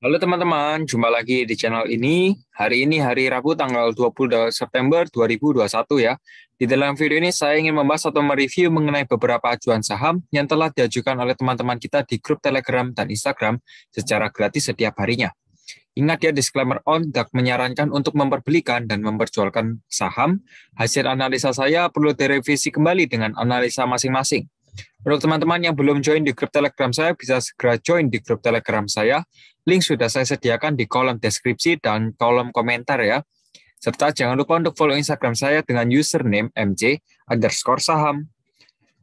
Halo teman-teman, jumpa lagi di channel ini. Hari ini hari Rabu tanggal 20 September 2021 ya. Di dalam video ini saya ingin membahas atau mereview mengenai beberapa ajuan saham yang telah diajukan oleh teman-teman kita di grup Telegram dan Instagram secara gratis setiap harinya. Ingat ya, disclaimer on, tidak menyarankan untuk memperbelikan dan memperjualkan saham. Hasil analisa saya perlu direvisi kembali dengan analisa masing-masing. Untuk teman-teman yang belum join di grup Telegram saya, bisa segera join di grup Telegram saya. Link sudah saya sediakan di kolom deskripsi dan kolom komentar ya. Serta jangan lupa untuk follow Instagram saya dengan username mj_saham.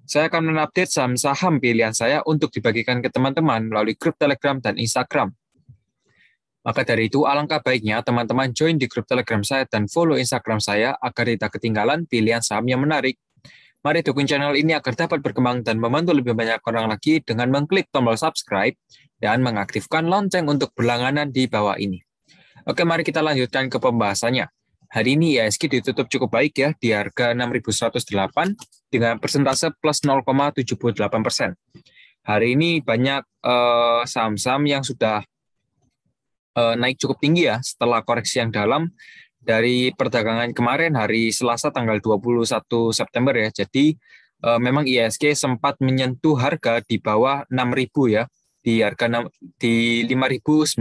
Saya akan mengupdate saham-saham pilihan saya untuk dibagikan ke teman-teman melalui grup Telegram dan Instagram. Maka dari itu, alangkah baiknya teman-teman join di grup Telegram saya dan follow Instagram saya agar tidak ketinggalan pilihan saham yang menarik. Mari dukung channel ini agar dapat berkembang dan membantu lebih banyak orang lagi dengan mengklik tombol subscribe dan mengaktifkan lonceng untuk berlangganan di bawah ini. Oke, mari kita lanjutkan ke pembahasannya. Hari ini IHSG ditutup cukup baik ya, di harga 6.108 dengan persentase plus 0,78%. Hari ini banyak saham-saham yang sudah naik cukup tinggi ya, setelah koreksi yang dalam dari perdagangan kemarin hari Selasa tanggal 21 September ya. Jadi memang IHSG sempat menyentuh harga di bawah 6.000 ya, di harga di 5.996.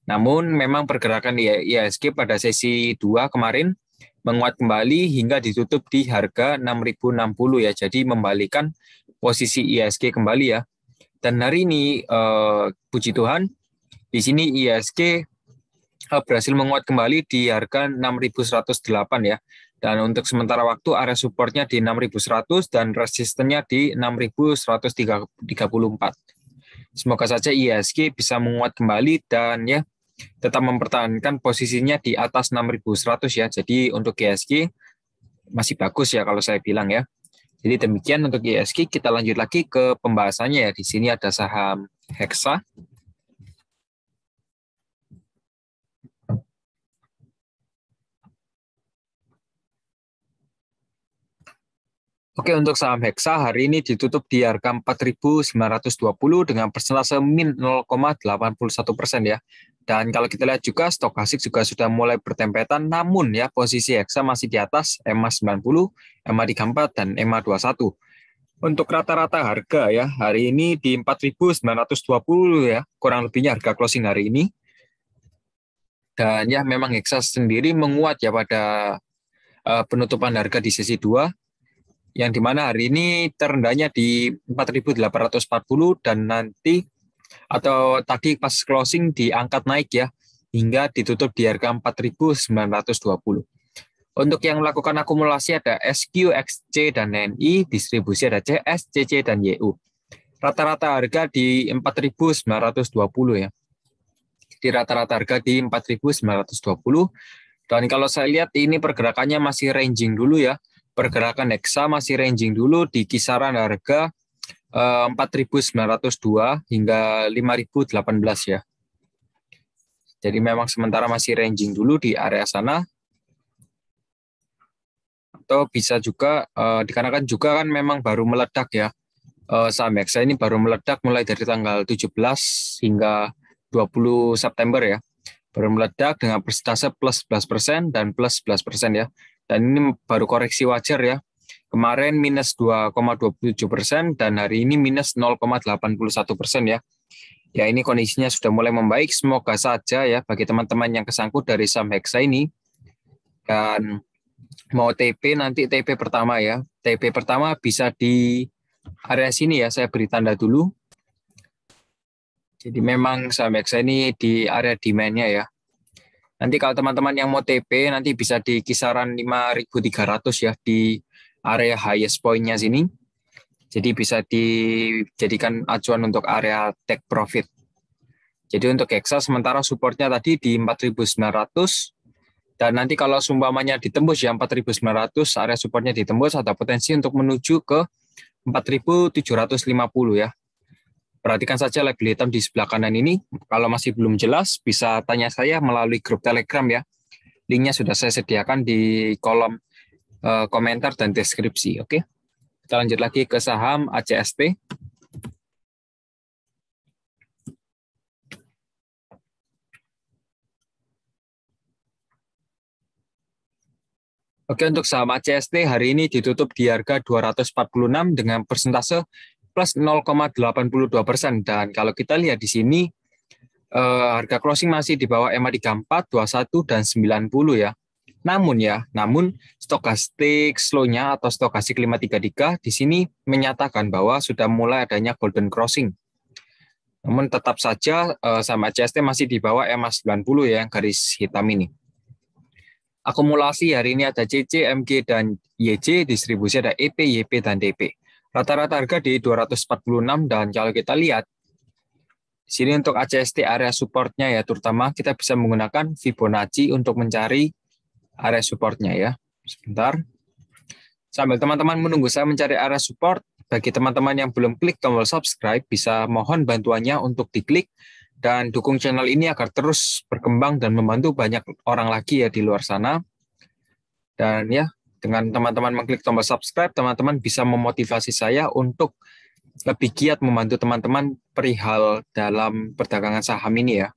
Namun memang pergerakan IHSG pada sesi 2 kemarin menguat kembali hingga ditutup di harga 6.060 ya. Jadi membalikan posisi IHSG kembali ya. Dan hari ini puji Tuhan di sini IHSG berhasil menguat kembali di harga 6.108 ya. Dan untuk sementara waktu area supportnya di 6.100 dan resistennya di 6.134. Semoga saja IHSG bisa menguat kembali dan ya tetap mempertahankan posisinya di atas 6.100 ya. Jadi untuk IHSG masih bagus ya kalau saya bilang ya. Jadi demikian untuk IHSG. Kita lanjut lagi ke pembahasannya ya. Di sini ada saham Hexa. Oke, untuk saham Hexa hari ini ditutup di harga 4.920 dengan persentase min 0,81% ya. Dan kalau kita lihat juga stokastik juga sudah mulai bertempetan, namun ya posisi Hexa masih di atas EMA 90, EMA 34 dan EMA 21. Untuk rata-rata harga ya hari ini di 4.920 ya, kurang lebihnya harga closing hari ini. Dan ya memang Hexa sendiri menguat ya pada penutupan harga di sesi 2. Yang dimana hari ini terendahnya di 4.840 dan nanti atau tadi pas closing diangkat naik ya hingga ditutup di harga 4.920. Untuk yang melakukan akumulasi ada SQ, XC, dan NI, distribusi ada CS, CC, dan YU. Rata-rata harga di 4.920 ya. Di rata-rata harga di 4.920. Dan kalau saya lihat ini pergerakannya masih ranging dulu ya. Pergerakan Hexa masih ranging dulu di kisaran harga 4.902 hingga 5.018 ya. Jadi memang sementara masih ranging dulu di area sana. Atau bisa juga dikarenakan juga kan memang baru meledak ya. Saham Hexa ini baru meledak mulai dari tanggal 17 hingga 20 September ya. Baru meledak dengan persentase plus 11% dan plus 11% ya. Dan ini baru koreksi wajar ya. Kemarin minus 2,27% dan hari ini minus 0,81% ya. Ya ini kondisinya sudah mulai membaik. Semoga saja ya bagi teman-teman yang kesangkut dari saham Hexa ini. Dan mau TP nanti TP pertama ya. TP pertama bisa di area sini ya. Saya beri tanda dulu. Jadi memang saham Hexa ini di area demand-nya ya. Nanti kalau teman-teman yang mau TP nanti bisa di kisaran 5.300 ya di area highest point-nya sini. Jadi bisa dijadikan acuan untuk area take profit. Jadi untuk Hexa sementara supportnya tadi di 4.900 dan nanti kalau seumpamanya ditembus ya 4.900 area supportnya ditembus ada potensi untuk menuju ke 4.750 ya. Perhatikan saja label hitam di sebelah kanan ini. Kalau masih belum jelas, bisa tanya saya melalui grup Telegram ya. Linknya sudah saya sediakan di kolom komentar dan deskripsi. Oke, kita lanjut lagi ke saham ACST. Oke, untuk saham ACST hari ini ditutup di harga 246 dengan persentase plus 0,82%. Dan kalau kita lihat di sini, harga closing masih di bawah EMA 34, 21, dan 90 ya. Namun stokastik slow-nya atau stokastik 533 di sini menyatakan bahwa sudah mulai adanya golden crossing. Namun tetap saja saham ACST masih di bawah EMA 90 ya, yang garis hitam ini. Akumulasi hari ini ada CC, MG, dan YC, distribusi ada EP, YP, dan DP. Rata-rata harga di 246, dan kalau kita lihat, di sini untuk ACST area supportnya ya, terutama kita bisa menggunakan Fibonacci untuk mencari area supportnya ya. Sebentar. Sambil teman-teman menunggu saya mencari area support, bagi teman-teman yang belum klik tombol subscribe, bisa mohon bantuannya untuk diklik, dan dukung channel ini agar terus berkembang dan membantu banyak orang lagi ya di luar sana. Dan ya, dengan teman-teman mengklik tombol subscribe, teman-teman bisa memotivasi saya untuk lebih giat membantu teman-teman perihal dalam perdagangan saham ini ya.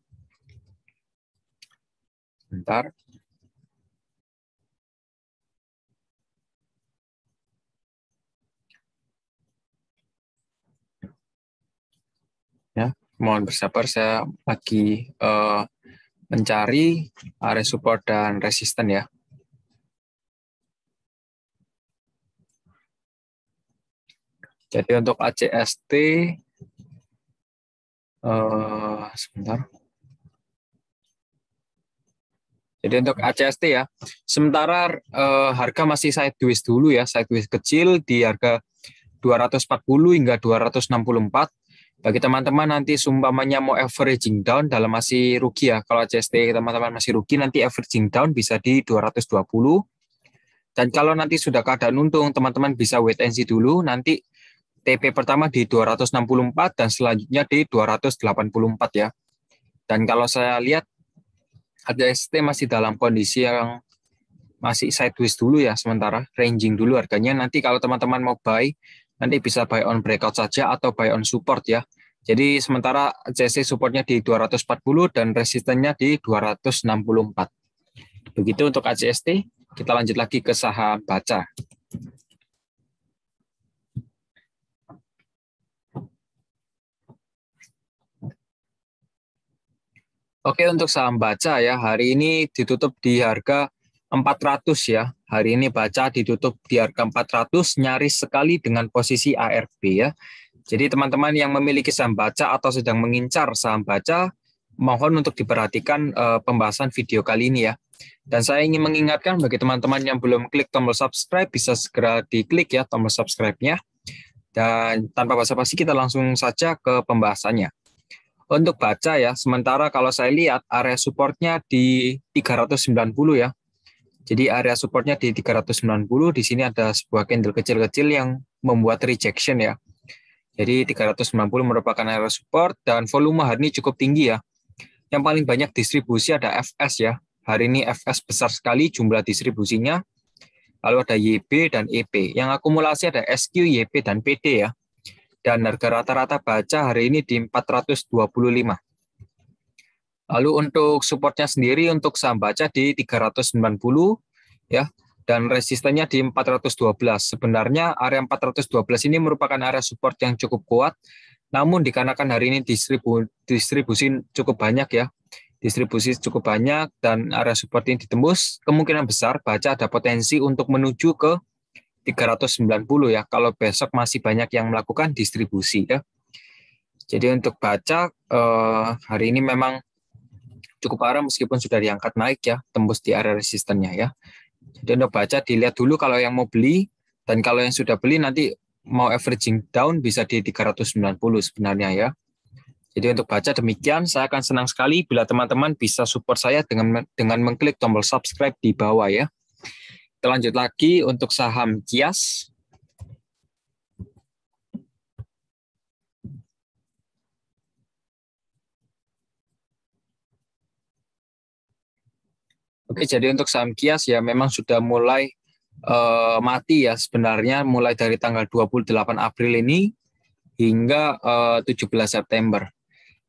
Bentar. Ya, mohon bersabar, saya lagi mencari area support dan resisten ya. Jadi untuk ACST, sebentar. Jadi untuk ACST ya, sementara harga masih sideways dulu ya, sideways kecil di harga 240 hingga 264. Bagi teman-teman nanti seumpamanya mau averaging down dalam masih rugi ya. Kalau CST teman-teman masih rugi, nanti averaging down bisa di 220. Dan kalau nanti sudah keadaan untung, teman-teman bisa wait and see dulu. Nanti TP pertama di 264 dan selanjutnya di 284 ya. Dan kalau saya lihat CST masih dalam kondisi yang masih sideways dulu ya, sementara ranging dulu harganya. Nanti kalau teman-teman mau buy, nanti bisa buy on breakout saja atau buy on support ya. Jadi sementara CST supportnya di 240 dan resistennya di 264. Begitu untuk ACST, kita lanjut lagi ke saham Baca. Oke, untuk saham Baca ya, hari ini ditutup di harga 400 ya. Hari ini Baca ditutup di harga 400, nyaris sekali dengan posisi ARB ya. Jadi teman-teman yang memiliki saham Baca atau sedang mengincar saham Baca, mohon untuk diperhatikan pembahasan video kali ini ya. Dan saya ingin mengingatkan bagi teman-teman yang belum klik tombol subscribe, bisa segera diklik ya tombol subscribe-nya. Dan tanpa basa-basi kita langsung saja ke pembahasannya. Untuk Baca ya, sementara kalau saya lihat area supportnya di 390 ya. Jadi area supportnya di 390, di sini ada sebuah candle kecil-kecil yang membuat rejection ya. Jadi 390 merupakan area support dan volume hari ini cukup tinggi ya. Yang paling banyak distribusi ada FS ya. Hari ini FS besar sekali jumlah distribusinya. Lalu ada YB dan EP. Yang akumulasi ada SQ, YP, dan PD ya. Dan harga rata-rata Baca hari ini di 425. Lalu untuk supportnya sendiri untuk saham Baca di 390 ya. Dan resistennya di 412. Sebenarnya area 412 ini merupakan area support yang cukup kuat, namun dikarenakan hari ini distribusi cukup banyak ya, distribusi cukup banyak dan area support ini ditembus, kemungkinan besar Baca ada potensi untuk menuju ke 390 ya, kalau besok masih banyak yang melakukan distribusi ya. Jadi untuk Baca hari ini memang cukup parah meskipun sudah diangkat naik ya, tembus di area resistennya ya. Jadi untuk Baca dilihat dulu kalau yang mau beli, dan kalau yang sudah beli nanti mau averaging down bisa di 390 sebenarnya ya. Jadi untuk Baca demikian, saya akan senang sekali bila teman-teman bisa support saya dengan mengklik tombol subscribe di bawah ya. Kita lanjut lagi untuk saham Kias. Oke, jadi untuk saham Kias ya memang sudah mulai mati ya sebenarnya mulai dari tanggal 28 April ini hingga 17 September.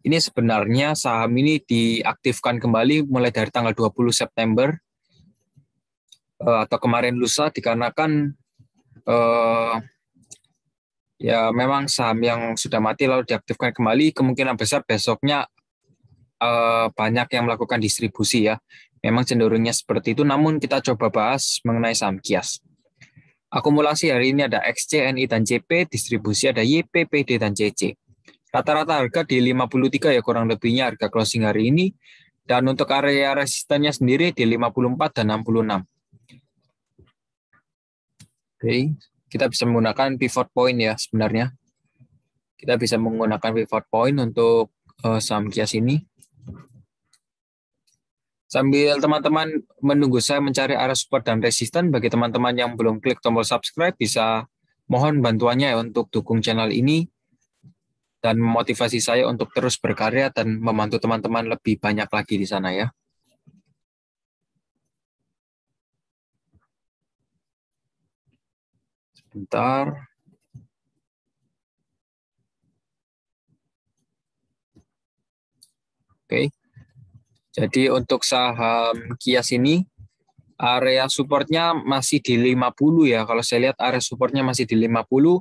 Ini sebenarnya saham ini diaktifkan kembali mulai dari tanggal 20 September. atau kemarin lusa dikarenakan ya memang saham yang sudah mati lalu diaktifkan kembali, kemungkinan besar besoknya banyak yang melakukan distribusi ya. Memang cenderungnya seperti itu, namun kita coba bahas mengenai saham kias. Akumulasi hari ini ada XC, NI, dan CP, distribusi ada YP, PD, dan CC. Rata-rata harga di 53 ya kurang lebihnya harga closing hari ini, dan untuk area resistennya sendiri di 54 dan 66. Oke, kita bisa menggunakan pivot point ya sebenarnya. Kita bisa menggunakan pivot point untuk saham kias ini. Sambil teman-teman menunggu saya mencari area support dan resisten, bagi teman-teman yang belum klik tombol subscribe, bisa mohon bantuannya ya untuk dukung channel ini dan memotivasi saya untuk terus berkarya dan membantu teman-teman lebih banyak lagi di sana ya. Sebentar. Oke. Jadi untuk saham kias ini, area supportnya masih di 50 ya. Kalau saya lihat area supportnya masih di 50.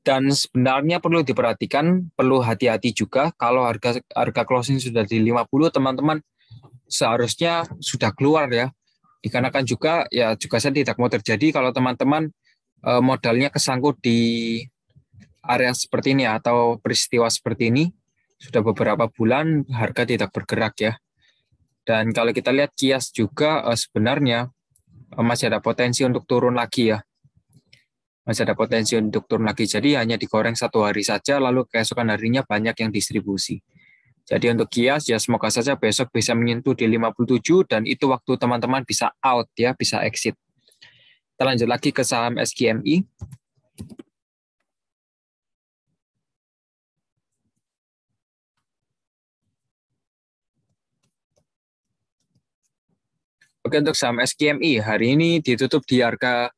Dan sebenarnya perlu diperhatikan, perlu hati-hati juga kalau harga closing sudah di 50, teman-teman seharusnya sudah keluar ya. Dikarenakan juga saya tidak mau terjadi kalau teman-teman modalnya kesangkut di area seperti ini atau peristiwa seperti ini sudah beberapa bulan harga tidak bergerak ya. Dan kalau kita lihat kias juga sebenarnya masih ada potensi untuk turun lagi ya. Masih ada potensi untuk turun lagi. Jadi hanya digoreng satu hari saja, lalu keesokan harinya banyak yang distribusi. Jadi untuk kias ya semoga saja besok bisa menyentuh di 57 dan itu waktu teman-teman bisa out ya, bisa exit. Kita lanjut lagi ke saham SGMI. Oke, untuk saham SGMI hari ini ditutup di harga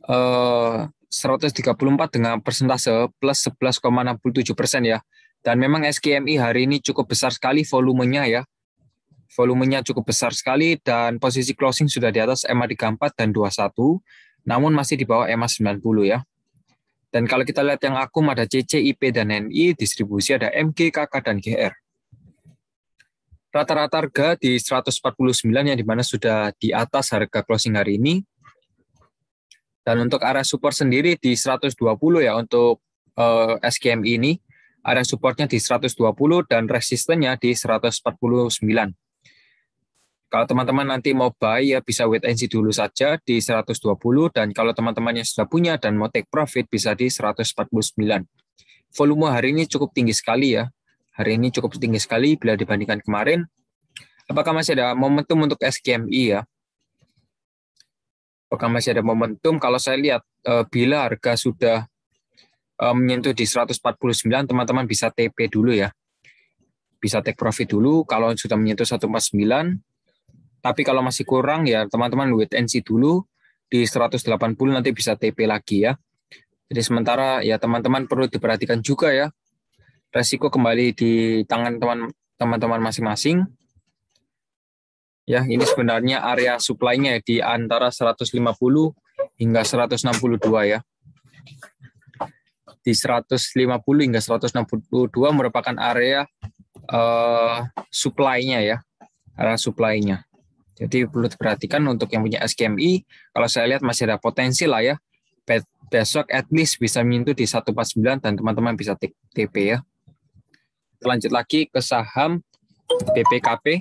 134 dengan persentase plus 11,67% ya. Dan memang SGMI hari ini cukup besar sekali volumenya ya. Volumenya cukup besar sekali dan posisi closing sudah di atas EMA 34 dan 21, namun masih di bawah EMA 90 ya. Dan kalau kita lihat yang akum ada CC, IP, dan NI, distribusi ada MG, KK, dan GR. Rata-rata harga di 149 yang dimana sudah di atas harga closing hari ini. Dan untuk area support sendiri di 120 ya untuk SGMI ini. Area supportnya di 120 dan resistennya di 149. Kalau teman-teman nanti mau buy ya bisa wait and see dulu saja di 120 dan kalau teman-teman yang sudah punya dan mau take profit bisa di 149. Volume hari ini cukup tinggi sekali ya. Hari ini cukup tinggi sekali bila dibandingkan kemarin. Apakah masih ada momentum untuk SGMI ya? Apakah masih ada momentum? Kalau saya lihat bila harga sudah menyentuh di 149, teman-teman bisa TP dulu ya. Bisa take profit dulu kalau sudah menyentuh 149. Tapi kalau masih kurang ya teman-teman wait and see dulu di 180 nanti bisa TP lagi ya. Jadi sementara ya teman-teman perlu diperhatikan juga ya. Resiko kembali di tangan teman-teman masing-masing. Ya, ini sebenarnya area supply-nya di antara 150 hingga 162 ya. Di 150 hingga 162 merupakan area supply-nya ya. Area supply-nya. Jadi perlu diperhatikan untuk yang punya SGMI, kalau saya lihat masih ada potensi lah ya. Besok at least bisa menyentuh di 149 dan teman-teman bisa TP ya. Lanjut lagi ke saham BPKP.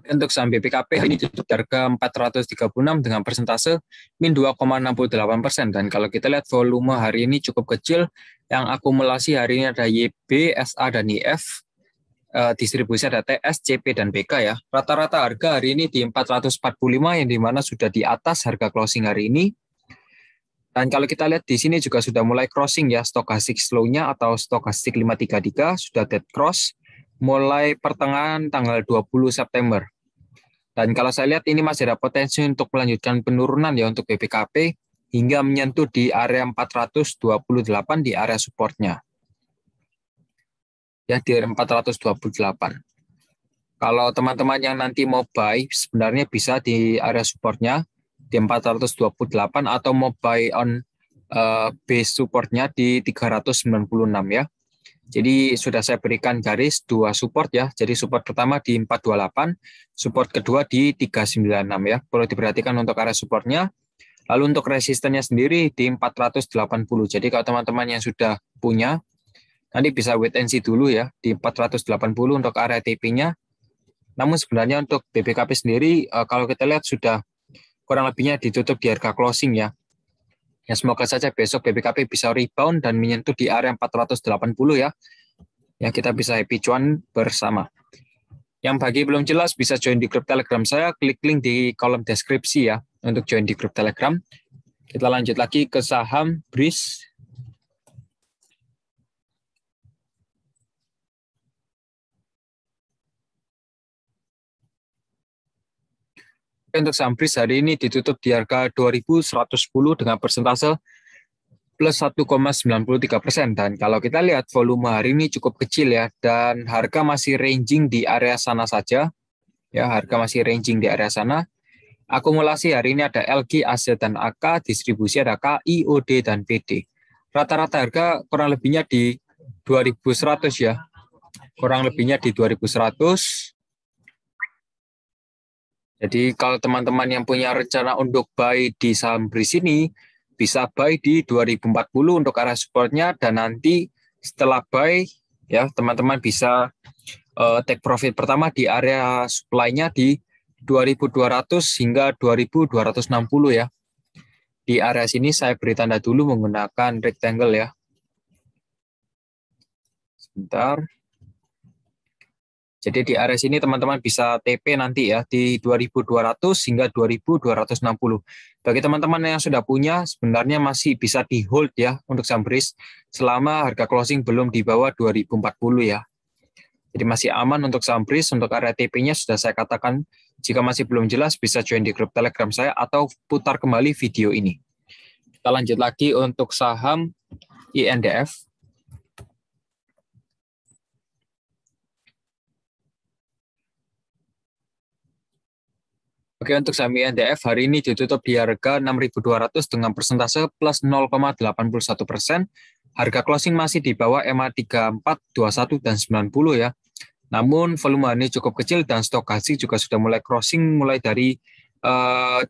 Untuk saham BPKP ini tutup harga 436 dengan persentase min 2,68%. Dan kalau kita lihat volume hari ini cukup kecil, yang akumulasi hari ini ada YB, SA, dan IF. Distribusi ada TS, CP, dan BK ya. Rata-rata harga hari ini di 445 yang dimana sudah di atas harga closing hari ini. Dan kalau kita lihat di sini juga sudah mulai crossing ya, stokastik slow-nya atau stokastik 533 sudah dead cross mulai pertengahan tanggal 20 September. Dan kalau saya lihat ini masih ada potensi untuk melanjutkan penurunan ya untuk BPKP hingga menyentuh di area 428 di area supportnya. ya di 428. Kalau teman-teman yang nanti mau buy, sebenarnya bisa di area supportnya di 428 atau mau buy on base supportnya di 396 ya. Jadi sudah saya berikan garis 2 support ya. Jadi support pertama di 428, support kedua di 396 ya. Perlu diperhatikan untuk area supportnya. Lalu untuk resistennya sendiri di 480. Jadi kalau teman-teman yang sudah punya, nanti bisa wait and see dulu ya di 480 untuk area TP-nya. Namun sebenarnya untuk BBKP sendiri kalau kita lihat sudah kurang lebihnya ditutup di harga closing ya. Ya semoga saja besok BBKP bisa rebound dan menyentuh di area 480 ya. Ya kita bisa happy cuan bersama. Yang bagi belum jelas bisa join di grup Telegram saya, klik link di kolom deskripsi ya untuk join di grup Telegram. Kita lanjut lagi ke saham BRIS. Untuk saham BRIS hari ini ditutup di harga 2.110 dengan persentase plus 1,93%. Dan kalau kita lihat volume hari ini cukup kecil ya, dan harga masih ranging di area sana saja. Ya, harga masih ranging di area sana. Akumulasi hari ini ada LG, AC, dan AK, distribusi ada KI, OD, dan PD. Rata-rata harga kurang lebihnya di 2.100 ya. Kurang lebihnya di 2.100. Jadi kalau teman-teman yang punya rencana untuk buy di saham BRIS ini, bisa buy di 2040 untuk area supportnya, dan nanti setelah buy, ya teman-teman bisa take profit pertama di area supply-nya di 2.200 hingga 2.260 ya. Di area sini saya beri tanda dulu menggunakan rectangle ya. Sebentar. Jadi di area sini teman-teman bisa TP nanti ya di 2.200 hingga 2.260. Bagi teman-teman yang sudah punya sebenarnya masih bisa di hold ya untuk saham BRIS selama harga closing belum di bawah 2040 ya. Jadi masih aman untuk saham BRIS. Untuk area TP-nya sudah saya katakan, jika masih belum jelas bisa join di grup Telegram saya atau putar kembali video ini. Kita lanjut lagi untuk saham INDF. Oke, untuk saham INDF hari ini ditutup di harga 6.200 dengan persentase plus 0,81%. Harga closing masih di bawah EMA 34, 21, dan 90 ya. Namun volume ini cukup kecil dan stokastik juga sudah mulai crossing mulai dari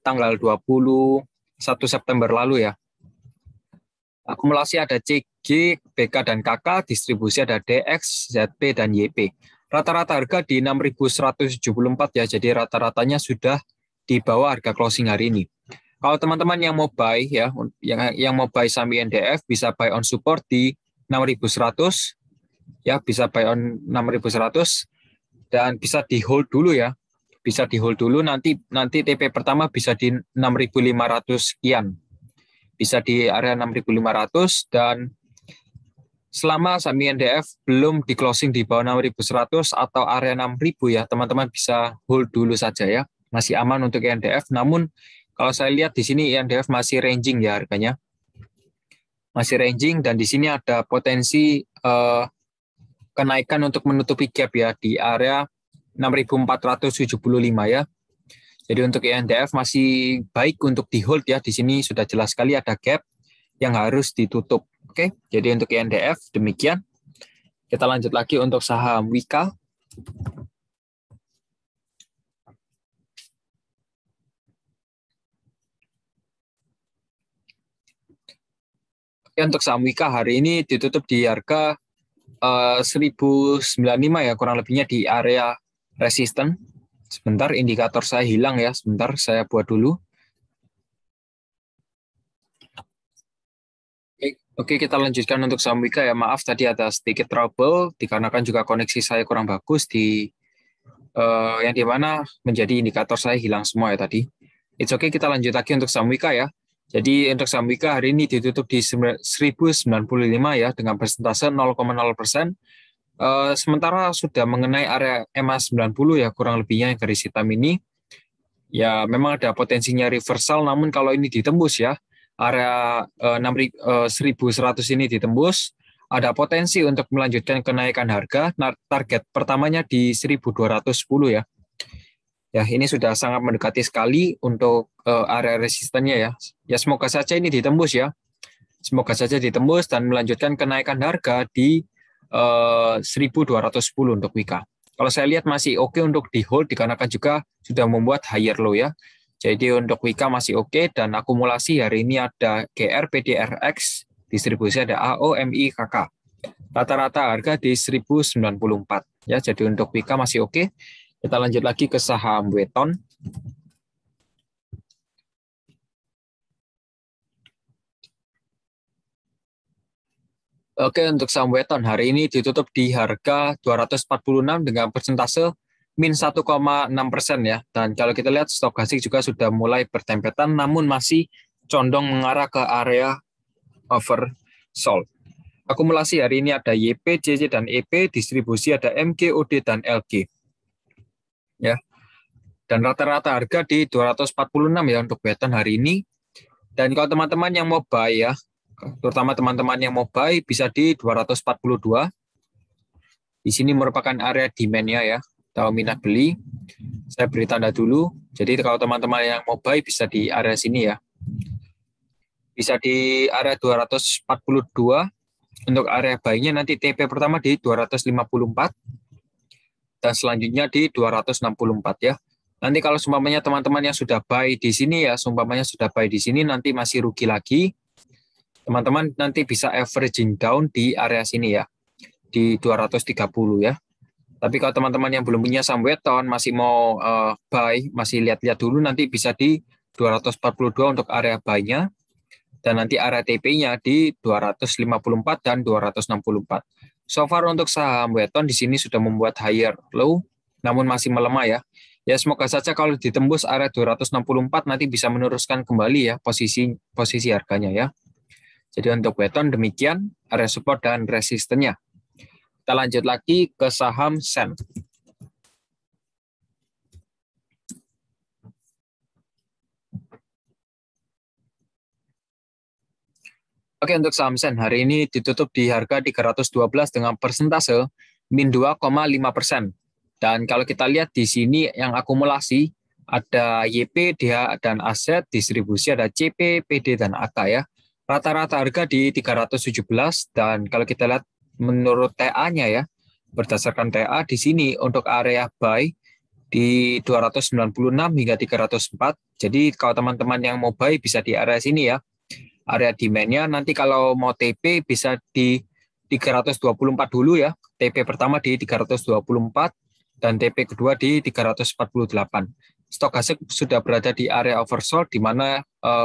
tanggal 21 September lalu ya. Akumulasi ada CG, BK, dan KK, distribusi ada DX, ZP, dan YP. Rata-rata harga di 6.174 ya, jadi rata-ratanya sudah di bawah harga closing hari ini. Kalau teman-teman yang mau buy ya, yang mau buy saham INDF bisa buy on support di 6.100 ya, bisa buy on 6.100 dan bisa di hold dulu ya. Bisa di hold dulu nanti TP pertama bisa di 6.500 sekian. Bisa di area 6.500 dan selama saham INDF belum di closing di bawah 6.100 atau area 6.000 ya, teman-teman bisa hold dulu saja ya. Masih aman untuk INDF, namun kalau saya lihat di sini INDF masih ranging ya harganya. Masih ranging dan di sini ada potensi kenaikan untuk menutupi gap ya di area 6.475 ya. Jadi untuk INDF masih baik untuk di hold ya. Di sini sudah jelas sekali ada gap yang harus ditutup. Oke, jadi untuk INDF demikian. Kita lanjut lagi untuk saham Wika. Untuk saham Wika hari ini ditutup di harga 1095 ya, kurang lebihnya di area resisten. Sebentar, indikator saya hilang ya, sebentar saya buat dulu. Oke, kita lanjutkan untuk saham Wika ya. Maaf tadi ada sedikit trouble dikarenakan juga koneksi saya kurang bagus di yang dimana menjadi indikator saya hilang semua ya tadi. It's okay, kita lanjut lagi untuk saham Wika ya. Jadi untuk saham Wika hari ini ditutup di 1095 ya dengan persentase 0,0%. Sementara sudah mengenai area EMA 90 ya kurang lebihnya yang garis hitam ini. Ya memang ada potensinya reversal, namun kalau ini ditembus ya area 1.100 ini ditembus ada potensi untuk melanjutkan kenaikan harga. Nah, target pertamanya di 1.210 ya. Ya, ini sudah sangat mendekati sekali untuk area resistennya ya. Ya, semoga saja ini ditembus ya. Semoga saja ditembus dan melanjutkan kenaikan harga di 1.210 untuk Wika. Kalau saya lihat masih oke untuk di hold dikarenakan juga sudah membuat higher low ya. Jadi untuk Wika masih oke dan akumulasi hari ini ada GR, PDRX, distribusi ada AO, MI, KK. Rata-rata harga di 1.094 ya. Jadi untuk Wika masih oke. Kita lanjut lagi ke saham Weton. Oke, untuk saham Weton hari ini ditutup di harga 246 dengan persentase min 1,6% ya. Dan kalau kita lihat stokastik juga sudah mulai bertempetan namun masih condong mengarah ke area oversold. Akumulasi hari ini ada YP, JC, dan EP, distribusi ada MG, OD, dan LG. Ya. Dan rata-rata harga di 246 ya untuk Weton hari ini. Dan kalau teman-teman yang mau buy ya, terutama teman-teman yang mau buy bisa di 242. Di sini merupakan area demand-nya ya, atau minat beli. Saya beri tanda dulu. Jadi kalau teman-teman yang mau buy bisa di area sini ya. Bisa di area 242. Untuk area buy-nya nanti TP pertama di 254. Dan selanjutnya di 264 ya. Nanti kalau sumpamanya teman-teman yang sudah buy di sini ya, sumpamanya sudah buy di sini nanti masih rugi lagi. Teman-teman nanti bisa averaging down di area sini ya, di 230 ya. Tapi kalau teman-teman yang belum punya saham Weton masih mau buy, masih lihat-lihat dulu nanti bisa di 242 untuk area buy-nya dan nanti area TP-nya di 254 dan 264. So far untuk saham Weton di sini sudah membuat higher low namun masih melemah ya. Ya semoga saja kalau ditembus area 264 nanti bisa meneruskan kembali ya posisi harganya ya. Jadi untuk Weton demikian area support dan resistennya. Kita lanjut lagi ke saham Sen. Oke, untuk saham Sen hari ini ditutup di harga 312 dengan persentase min 2,5%. Dan kalau kita lihat di sini yang akumulasi ada YP, DH, dan aset, distribusi ada CP, PD, dan AK ya. Rata-rata harga di 317 dan kalau kita lihat menurut TA-nya ya, berdasarkan TA di sini untuk area buy di 296 hingga 304. Jadi kalau teman-teman yang mau buy bisa di area sini ya. Area demand-nya nanti kalau mau TP bisa di 324 dulu ya. TP pertama di 324 dan TP kedua di 348. Stokastik sudah berada di area oversold di mana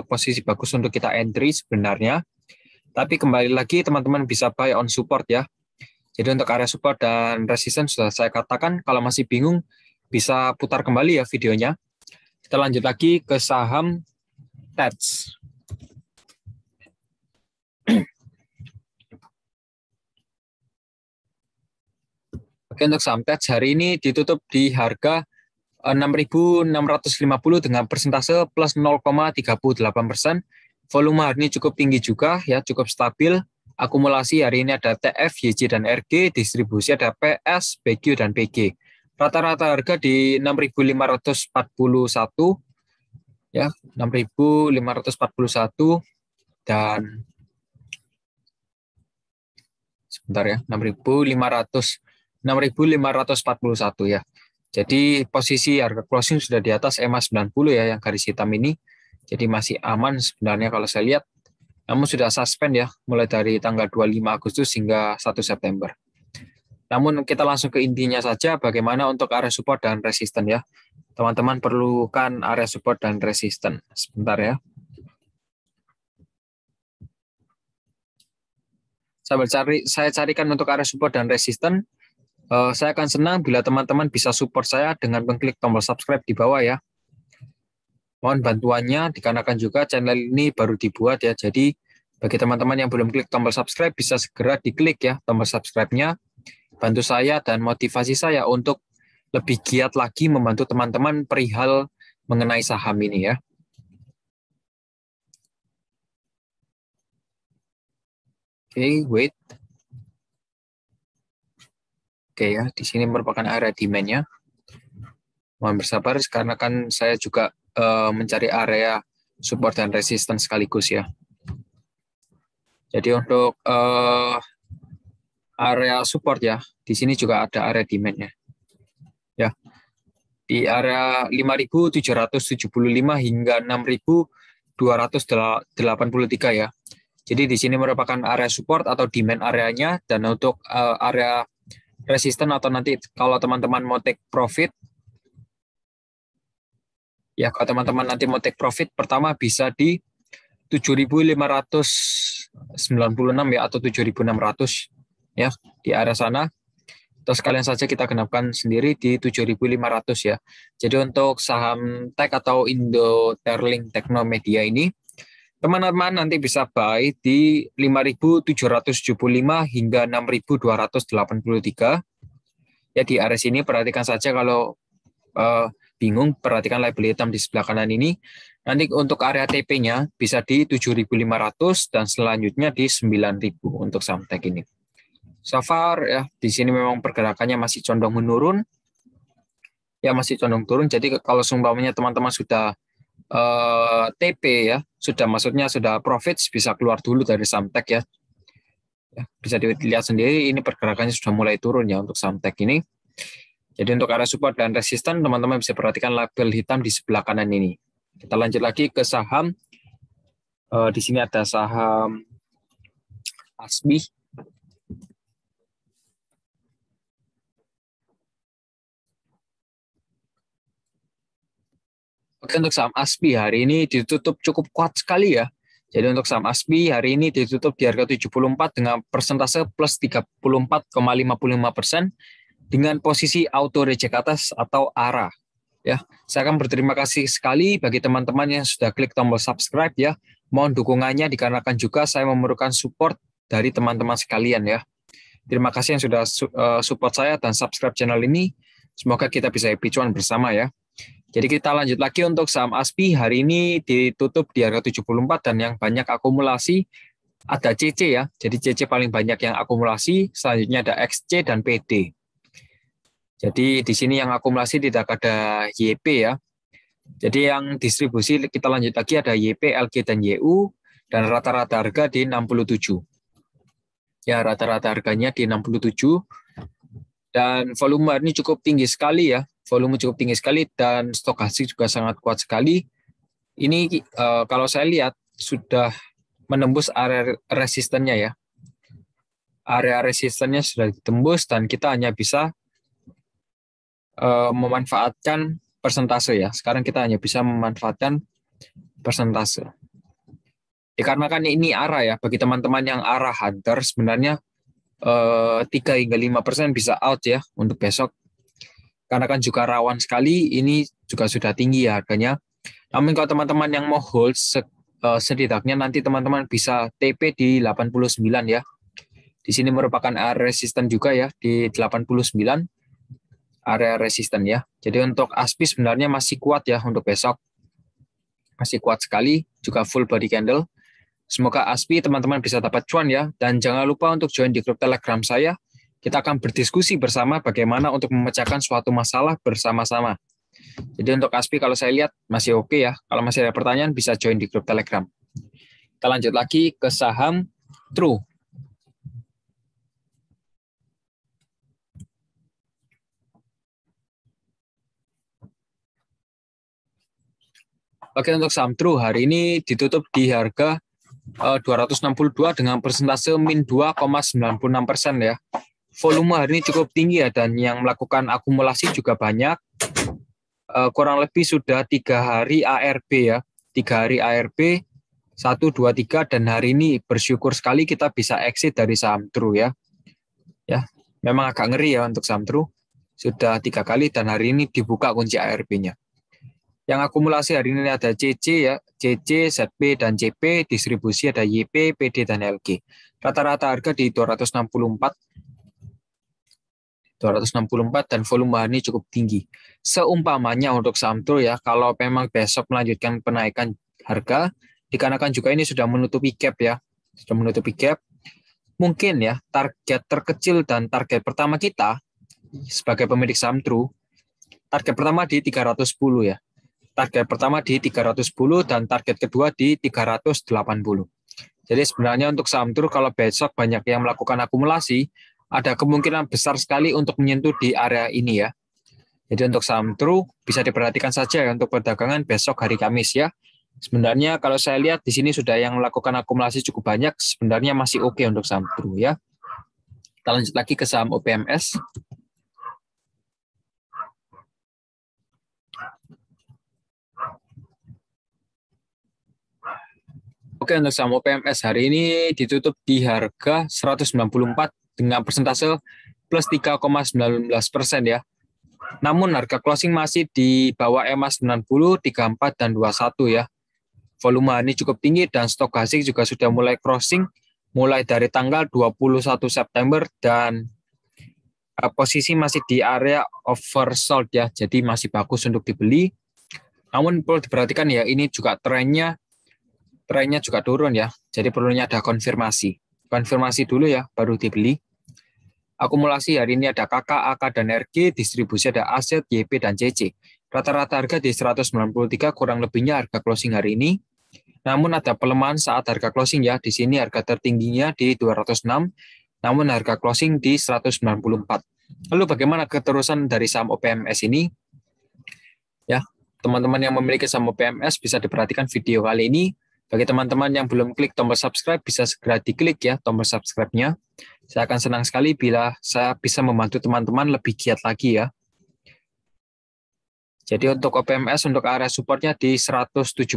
posisi bagus untuk kita entry sebenarnya. Tapi kembali lagi teman-teman bisa buy on support ya. Jadi untuk area support dan resistance sudah saya katakan, kalau masih bingung bisa putar kembali ya videonya. Kita lanjut lagi ke saham TEDS. Oke, untuk saham TEDS hari ini ditutup di harga 6.650 dengan persentase plus 0,38%. Volume hari ini cukup tinggi juga ya, cukup stabil. Akumulasi hari ini ada TF, YJ, dan RG, distribusi ada PS, BQ, dan PG. Rata-rata harga di 6.541 ya, 6.541 dan sebentar ya, 6.541 ya. Jadi posisi harga closing sudah di atas EMA 90 ya yang garis hitam ini. Jadi masih aman sebenarnya kalau saya lihat. Namun sudah suspend ya mulai dari tanggal 25 Agustus hingga 1 September. Namun kita langsung ke intinya saja bagaimana untuk area support dan resisten ya. Teman-teman perlukan area support dan resisten. Sebentar ya. Saya carikan untuk area support dan resisten. Saya akan senang bila teman-teman bisa support saya dengan mengklik tombol subscribe di bawah ya. Mohon bantuannya dikarenakan juga channel ini baru dibuat ya. Jadi bagi teman-teman yang belum klik tombol subscribe bisa segera diklik ya tombol subscribe-nya. Bantu saya dan motivasi saya untuk lebih giat lagi membantu teman-teman perihal mengenai saham ini ya. Oke, wait. Oke ya, di sini merupakan area demand-nya. Mohon bersabar karena kan saya juga mencari area support dan resistance sekaligus ya. Jadi untuk area support ya, di sini juga ada area demand-nya. Ya. Di area 5.775 hingga 6.283 ya. Jadi di sini merupakan area support atau demand areanya, dan untuk area resisten atau nanti kalau teman-teman mau take profit ya, kalau teman-teman nanti mau take profit pertama bisa di 7.596 ya atau 7.600 ya, di area sana. Terus kalian saja kita genapkan sendiri di 7.500 ya. Jadi untuk saham tech atau Indo Terling Teknomedia ini, teman-teman nanti bisa buy di 5.775 hingga 6.283. Ya, di area sini perhatikan saja kalau bingung, perhatikan label hitam di sebelah kanan ini. Nanti untuk area TP-nya bisa di 7.500 dan selanjutnya di 9.000 untuk saham tech ini. So far ya, di sini memang pergerakannya masih condong menurun. Ya, masih condong turun. Jadi kalau seumpamanya teman-teman sudah TP ya, maksudnya sudah profit, bisa keluar dulu dari saham tech ya. Ya, bisa dilihat sendiri ini pergerakannya sudah mulai turun ya untuk saham tech ini. Jadi untuk area support dan resisten, teman-teman bisa perhatikan label hitam di sebelah kanan ini. Kita lanjut lagi ke saham. Di sini ada saham ASBI. Oke, untuk saham ASBI hari ini ditutup cukup kuat sekali ya. Jadi untuk saham ASBI hari ini ditutup di harga 74 dengan persentase plus 34,55% dengan posisi auto reject atas atau ARA. Ya, saya akan berterima kasih sekali bagi teman-teman yang sudah klik tombol subscribe ya. Mohon dukungannya dikarenakan juga saya memerlukan support dari teman-teman sekalian ya. Terima kasih yang sudah support saya dan subscribe channel ini. Semoga kita bisa happy cuan bersama ya. Jadi kita lanjut lagi untuk saham ASBI hari ini ditutup di harga 74 dan yang banyak akumulasi ada CC ya. Jadi CC paling banyak yang akumulasi, selanjutnya ada XC dan PD. Jadi di sini yang akumulasi tidak ada YP ya. Jadi yang distribusi kita lanjut lagi ada YP, LG dan YU dan rata-rata harga di 67. Ya, rata-rata harganya di 67 dan volume ini cukup tinggi sekali ya. Volume cukup tinggi sekali dan stokastik juga sangat kuat sekali. Ini kalau saya lihat sudah menembus area resistennya ya. Area resistennya sudah ditembus dan kita hanya bisa memanfaatkan persentase ya. Sekarang kita hanya bisa memanfaatkan persentase. Dikarenakan ini arah ya, bagi teman-teman yang arah hunter sebenarnya 3 hingga 5% bisa out ya untuk besok. Karena kan juga rawan sekali, ini juga sudah tinggi ya harganya. Namun kalau teman-teman yang mau hold, setidaknya nanti teman-teman bisa TP di 89 ya. Di sini merupakan area resisten juga ya, di 89 area resisten ya. Jadi untuk ASBI sebenarnya masih kuat ya untuk besok. Masih kuat sekali, juga full body candle. Semoga ASBI teman-teman bisa dapat cuan ya. Dan jangan lupa untuk join di grup Telegram saya. Kita akan berdiskusi bersama bagaimana untuk memecahkan suatu masalah bersama-sama. Jadi untuk ASBI kalau saya lihat masih oke ya. Kalau masih ada pertanyaan bisa join di grup Telegram. Kita lanjut lagi ke saham True. Oke, untuk saham True hari ini ditutup di harga 262 dengan persentase min 2,96% ya. Volume hari ini cukup tinggi ya, dan yang melakukan akumulasi juga banyak. Kurang lebih sudah 3 hari ARB ya. 3 hari ARB, 1, 2, 3, dan hari ini bersyukur sekali kita bisa exit dari saham True ya. Ya, memang agak ngeri ya untuk saham True. Sudah 3 kali dan hari ini dibuka kunci ARB-nya. Yang akumulasi hari ini ada CC ya, CC, ZP, dan CP, distribusi ada YP, PD, dan LG. Rata-rata harga di 264 dan volume hari ini cukup tinggi. Seumpamanya untuk saham True ya, kalau memang besok melanjutkan penaikan harga, dikarenakan juga ini sudah menutupi gap ya, mungkin ya target terkecil dan target pertama kita sebagai pemilik saham True, target pertama di 310 ya. Target pertama di 310 dan target kedua di 380. Jadi sebenarnya untuk saham True kalau besok banyak yang melakukan akumulasi, ada kemungkinan besar sekali untuk menyentuh di area ini ya. Jadi untuk saham True bisa diperhatikan saja ya untuk perdagangan besok hari Kamis ya. Sebenarnya kalau saya lihat di sini sudah yang melakukan akumulasi cukup banyak, sebenarnya masih oke untuk saham True ya. Kita lanjut lagi ke saham OPMS. Oke, untuk saham OPMS hari ini ditutup di harga 194 dengan persentase plus 3,19% ya. Namun harga closing masih di bawah EMA 90, 34, dan 21 ya. Volume ini cukup tinggi dan stokastik juga sudah mulai crossing mulai dari tanggal 21 September dan posisi masih di area oversold ya. Jadi masih bagus untuk dibeli. Namun perlu diperhatikan ya, ini juga trennya juga turun ya. Jadi perlunya ada konfirmasi. Konfirmasi dulu ya, baru dibeli. Akumulasi hari ini ada KK, AK, dan RG, distribusi ada aset, YP, dan CC. Rata-rata harga di 193, kurang lebihnya harga closing hari ini. Namun ada pelemahan saat harga closing ya. Di sini harga tertingginya di 206, namun harga closing di 194. Lalu bagaimana keterusan dari saham OPMS ini? Ya, teman-teman yang memiliki saham OPMS bisa diperhatikan video kali ini. Bagi teman-teman yang belum klik tombol subscribe, bisa segera diklik ya tombol subscribe-nya. Saya akan senang sekali bila saya bisa membantu teman-teman lebih giat lagi ya. Jadi untuk OPMS, untuk area supportnya di 171,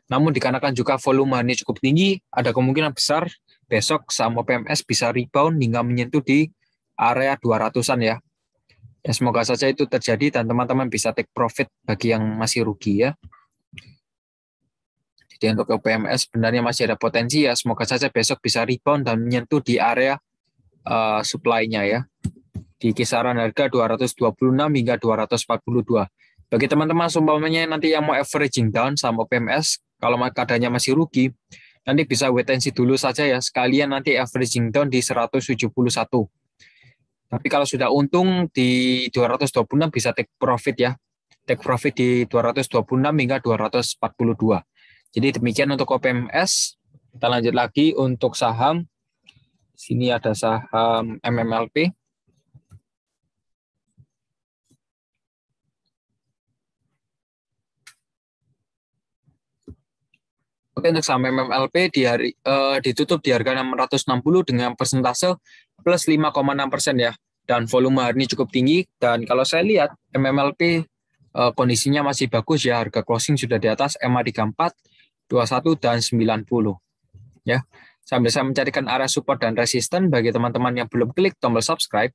namun dikarenakan juga volume ini cukup tinggi, ada kemungkinan besar besok saham OPMS bisa rebound hingga menyentuh di area 200-an ya. Ya semoga saja itu terjadi dan teman-teman bisa take profit bagi yang masih rugi ya. Jadi untuk OPMS sebenarnya masih ada potensi ya, semoga saja besok bisa rebound dan menyentuh di area supply-nya ya. Di kisaran harga 226 hingga 242. Bagi teman-teman seumpamanya nanti yang mau averaging down sama OPMS, kalau keadaannya masih rugi, nanti bisa wait and see dulu saja ya, sekalian nanti averaging down di 171. Tapi kalau sudah untung di 226 bisa take profit ya. Take profit di 226 hingga 242. Jadi demikian untuk OPMS. Kita lanjut lagi untuk saham. Sini ada saham MMLP. Oke, untuk saham MMLP ditutup di harga 660 dengan persentase plus 5,6% ya. Dan volume hari ini cukup tinggi. Dan kalau saya lihat MMLP kondisinya masih bagus ya. Harga closing sudah di atas EMA 34, 21, dan 90. Ya. Sambil saya mencarikan area support dan resisten, bagi teman-teman yang belum klik tombol subscribe,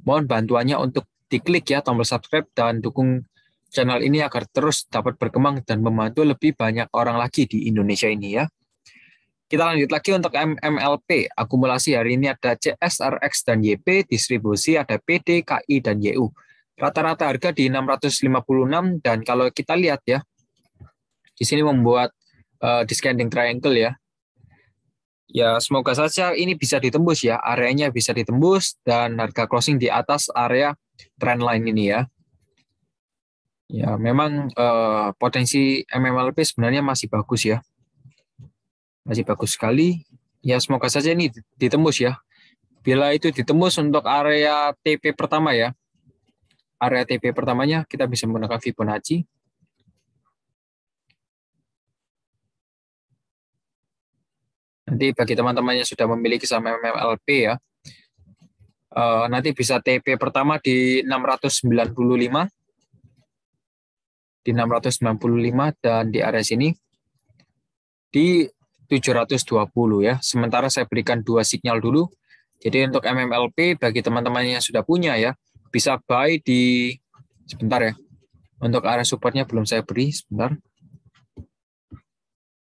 mohon bantuannya untuk diklik ya tombol subscribe dan dukung channel ini agar terus dapat berkembang dan membantu lebih banyak orang lagi di Indonesia ini ya. Kita lanjut lagi untuk MMLP. Akumulasi hari ini ada CS, RX, dan YP. Distribusi ada PD, KI, dan YU. Rata-rata harga di 656 dan kalau kita lihat ya, di sini membuat descending triangle ya. Ya semoga saja ini bisa ditembus ya, areanya bisa ditembus dan harga closing di atas area trendline ini ya. Ya memang potensi MMLP sebenarnya masih bagus ya, masih bagus sekali. Ya semoga saja ini ditembus ya. Bila itu ditembus untuk area TP pertama ya, area TP pertamanya kita bisa menggunakan Fibonacci. Nanti bagi teman-teman yang sudah memiliki saham MMLP ya, nanti bisa TP pertama di 695, dan di area sini di 720 ya. Sementara saya berikan dua sinyal dulu. Jadi untuk MMLP bagi teman-teman yang sudah punya ya, bisa buy di sebentar ya. Untuk area supportnya belum saya beri, sebentar.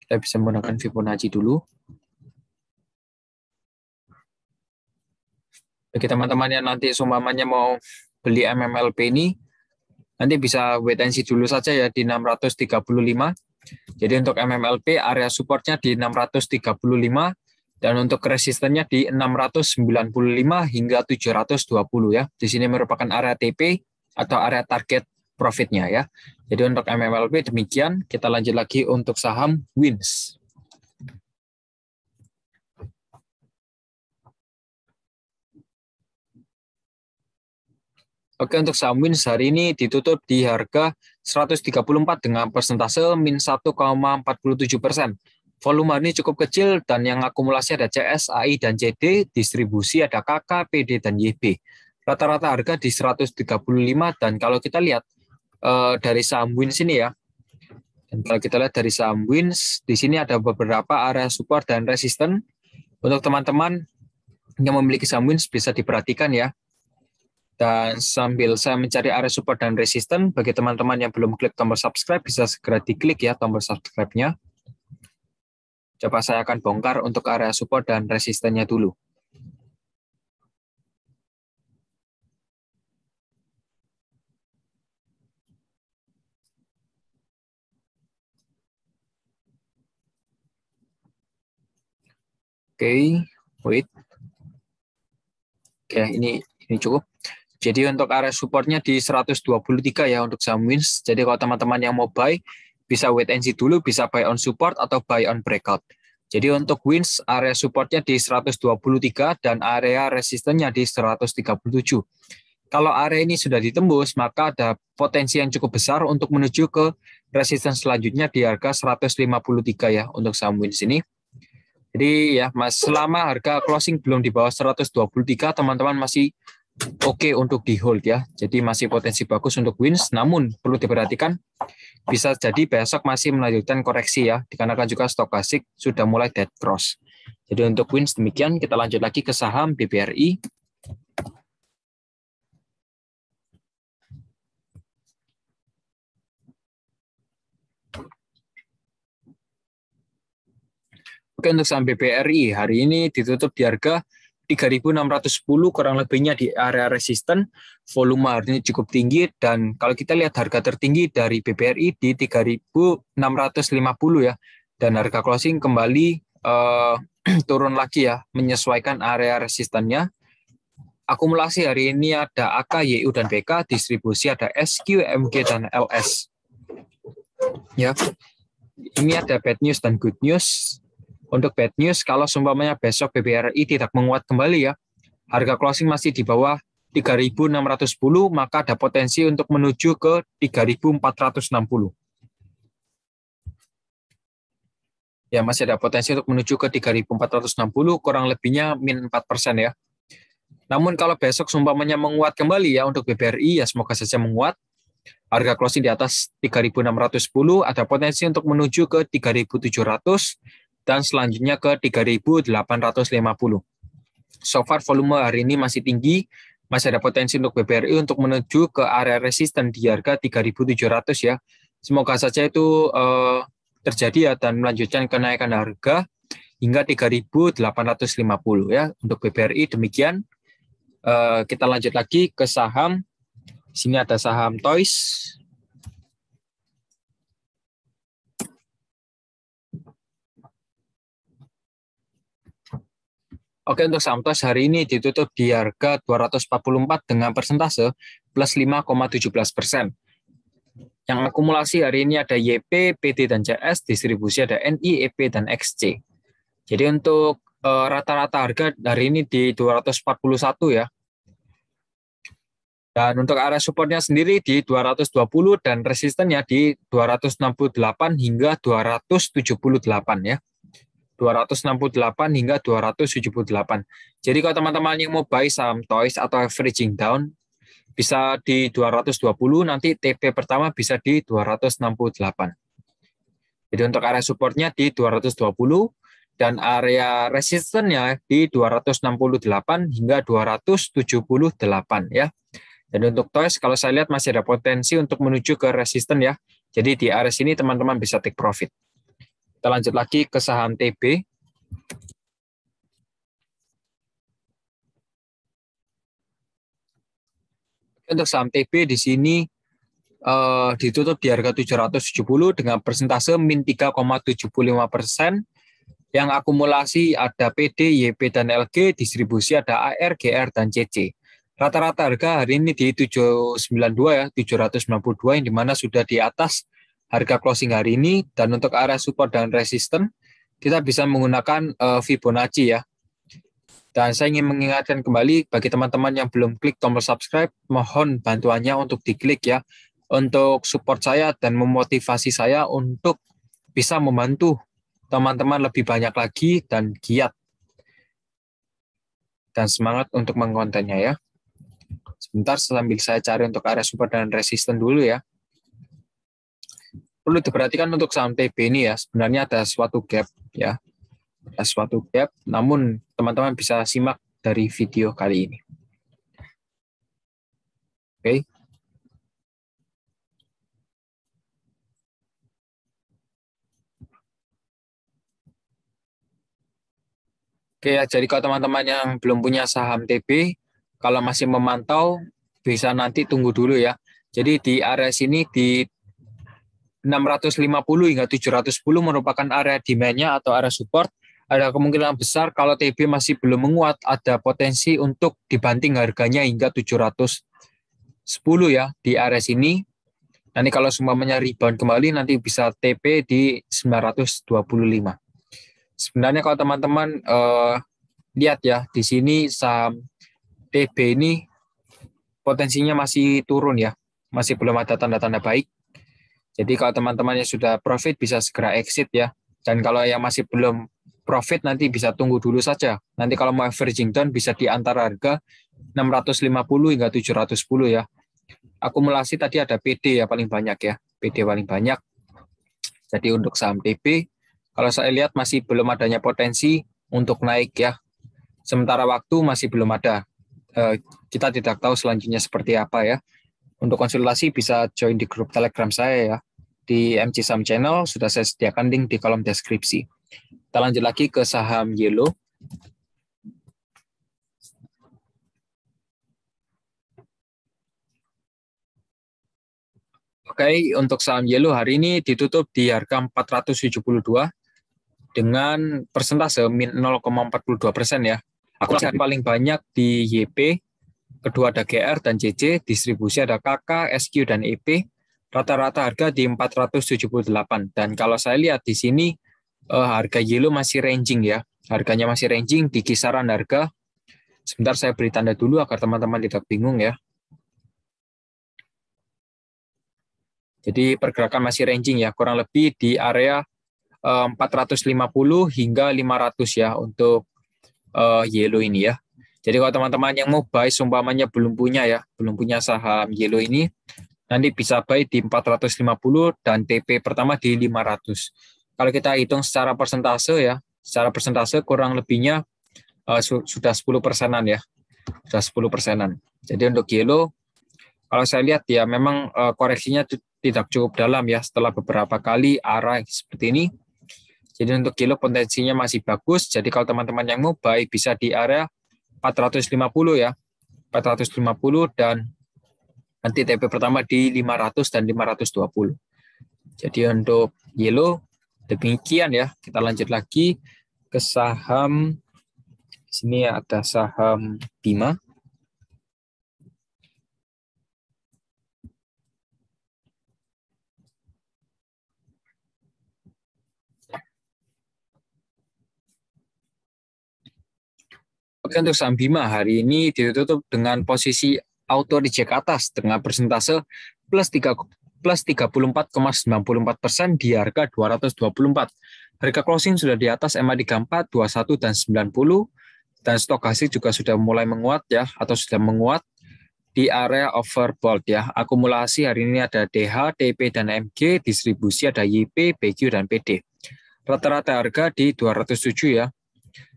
Kita bisa menggunakan Fibonacci dulu. Bagi teman-teman yang nanti seumpamanya mau beli MMLP ini, nanti bisa wait and see dulu saja ya di 635. Jadi untuk MMLP area supportnya di 635 Dan untuk resistennya di 695 hingga 720 ya. Di sini merupakan area TP atau area target profitnya ya. Jadi untuk MMLP demikian. Kita lanjut lagi untuk saham Wins. Oke, untuk saham Wins hari ini ditutup di harga 134 dengan persentase min 1,47%. Volume ini cukup kecil dan yang akumulasi ada CS, AI, dan CD, distribusi ada KK, PD, dan YB. Rata-rata harga di 135 dan kalau kita lihat dari saham Wins ini ya, dan kalau kita lihat dari saham Wins, di sini ada beberapa area support dan resisten. Untuk teman-teman yang memiliki saham Wins bisa diperhatikan ya. Dan sambil saya mencari area support dan resisten, bagi teman-teman yang belum klik tombol subscribe, bisa segera diklik ya tombol subscribe-nya. Coba saya akan bongkar untuk area support dan resistennya dulu. Oke, wait. Oke, ini cukup. Jadi untuk area supportnya di 123 ya untuk saham Wins. Jadi kalau teman-teman yang mau buy, bisa wait and see dulu, bisa buy on support atau buy on breakout. Jadi untuk Wins, area supportnya di 123 dan area resistennya di 137. Kalau area ini sudah ditembus, maka ada potensi yang cukup besar untuk menuju ke resisten selanjutnya di harga 153 ya untuk saham Wins ini. Jadi ya, Mas, selama harga closing belum di bawah 123, teman-teman masih oke untuk di hold ya. Jadi masih potensi bagus untuk Wins, namun perlu diperhatikan bisa jadi besok masih melanjutkan koreksi ya, dikarenakan juga stokastik sudah mulai dead cross. Jadi untuk Wins demikian, kita lanjut lagi ke saham BBRI. Oke, untuk saham BBRI hari ini ditutup di harga 3.610, kurang lebihnya di area resisten. Volume hari ini cukup tinggi dan kalau kita lihat harga tertinggi dari BBRI di 3.650 ya. Dan harga closing kembali turun lagi ya, menyesuaikan area resistennya. Akumulasi hari ini ada AK, YU, dan BK, distribusi ada SQ, MG, dan LS. Ya, ini ada bad news dan good news. Untuk bad news, kalau seumpamanya besok BBRI tidak menguat kembali ya, harga closing masih di bawah 3.610, maka ada potensi untuk menuju ke 3.460. Ya, masih ada potensi untuk menuju ke 3.460, kurang lebihnya min 4% ya. Namun kalau besok seumpamanya menguat kembali ya untuk BBRI, ya semoga saja menguat. Harga closing di atas 3.610, ada potensi untuk menuju ke 3.700, dan selanjutnya ke 3.850. So far volume hari ini masih tinggi, masih ada potensi untuk BBRI untuk menuju ke area resisten di harga 3.700 ya. Semoga saja itu terjadi ya dan melanjutkan kenaikan harga hingga 3.850 ya untuk BBRI. Demikian. Kita lanjut lagi ke saham. Di sini ada saham Toys. Oke, untuk saham TOS hari ini ditutup di harga 244 dengan persentase plus 5,17%. Yang akumulasi hari ini ada YP, PT, dan CS, distribusi ada NI, EP, dan XC. Jadi untuk rata-rata harga hari ini di 241 ya. Dan untuk area supportnya sendiri di 220 dan resistennya di 268 hingga 278 ya. 268 hingga 278. Jadi kalau teman-teman yang mau buy saham Toys atau averaging down bisa di 220, nanti TP pertama bisa di 268. Jadi untuk area supportnya di 220 dan area resistennya di 268 hingga 278 ya. Dan untuk Toys kalau saya lihat masih ada potensi untuk menuju ke resisten ya. Jadi di area sini teman-teman bisa take profit. Kita lanjut lagi ke saham TB. Untuk saham TB di sini ditutup di harga 770 dengan persentase min 3,75%. Yang akumulasi ada PD, YP, dan LG, distribusi ada AR, GR, dan CC. Rata-rata harga hari ini di 792 ya, 792 yang dimana sudah di atas harga closing hari ini. Dan untuk area support dan resisten, kita bisa menggunakan Fibonacci ya. Dan saya ingin mengingatkan kembali bagi teman-teman yang belum klik tombol subscribe, mohon bantuannya untuk diklik ya, untuk support saya dan memotivasi saya untuk bisa membantu teman-teman lebih banyak lagi dan giat dan semangat untuk mengkontennya ya. Sebentar sambil saya cari untuk area support dan resisten dulu ya. Perlu diperhatikan untuk saham TB ini ya, sebenarnya ada suatu gap ya. Ada suatu gap, namun teman-teman bisa simak dari video kali ini. Oke. Oke ya, jadi kalau teman-teman yang belum punya saham TB, kalau masih memantau, bisa nanti tunggu dulu ya. Jadi di area sini di 650 hingga 710 merupakan area demand-nya atau area support. Ada kemungkinan besar kalau TB masih belum menguat, ada potensi untuk dibanting harganya hingga 710 ya di area sini. Nanti kalau semuanya rebound kembali, nanti bisa TP di 925. Sebenarnya kalau teman-teman lihat ya, di sini saham TB ini potensinya masih turun ya, masih belum ada tanda-tanda baik. Jadi kalau teman-teman yang sudah profit bisa segera exit ya. Dan kalau yang masih belum profit nanti bisa tunggu dulu saja. Nanti kalau mau averaging down bisa di antara harga 650 hingga 710 ya. Akumulasi tadi ada PD ya paling banyak ya. PD paling banyak. Jadi untuk saham TB, kalau saya lihat masih belum adanya potensi untuk naik ya. Sementara waktu masih belum ada. Kita tidak tahu selanjutnya seperti apa ya. Untuk konsultasi bisa join di grup Telegram saya ya. Di MC Saham Channel sudah saya sediakan link di kolom deskripsi. Kita lanjut lagi ke saham Yellow. Oke, untuk saham Yellow hari ini ditutup di harga 472 dengan persentase min 0,42% ya. Akumulasi paling banyak di YP, kedua ada GR dan CC, distribusi ada KK, SQ, dan EP. Rata-rata harga di 478. Dan kalau saya lihat di sini harga Yellow masih ranging ya. Harganya masih ranging di kisaran harga. Sebentar saya beri tanda dulu agar teman-teman tidak bingung ya. Jadi pergerakan masih ranging ya, kurang lebih di area 450 hingga 500 ya untuk Yellow ini ya. Jadi kalau teman-teman yang mau buy seumpamanya belum punya saham Yellow ini, nanti bisa buy di 450 dan TP pertama di 500. Kalau kita hitung secara persentase ya, secara persentase kurang lebihnya sudah 10%-an ya. Sudah 10%-an. Jadi untuk Yellow, kalau saya lihat ya memang koreksinya tidak cukup dalam ya setelah beberapa kali arah seperti ini. Jadi untuk Yellow potensinya masih bagus. Jadi kalau teman-teman yang mau buy bisa di area 450 ya. 450 dan nanti TP pertama di 500 dan 520. Jadi untuk Yellow demikian ya. Kita lanjut lagi ke saham. Di sini ada saham Bima. Oke, untuk saham Bima hari ini ditutup dengan posisi auto reject atas dengan persentase plus 34,94% di harga 224. Harga closing sudah di atas MA 34, 21 dan 90 dan stokastik juga sudah mulai menguat ya atau sudah menguat di area overbought ya. Akumulasi hari ini ada DH, TP dan MG, distribusi ada YP, BQ dan PD. Rata-rata harga di 207 ya.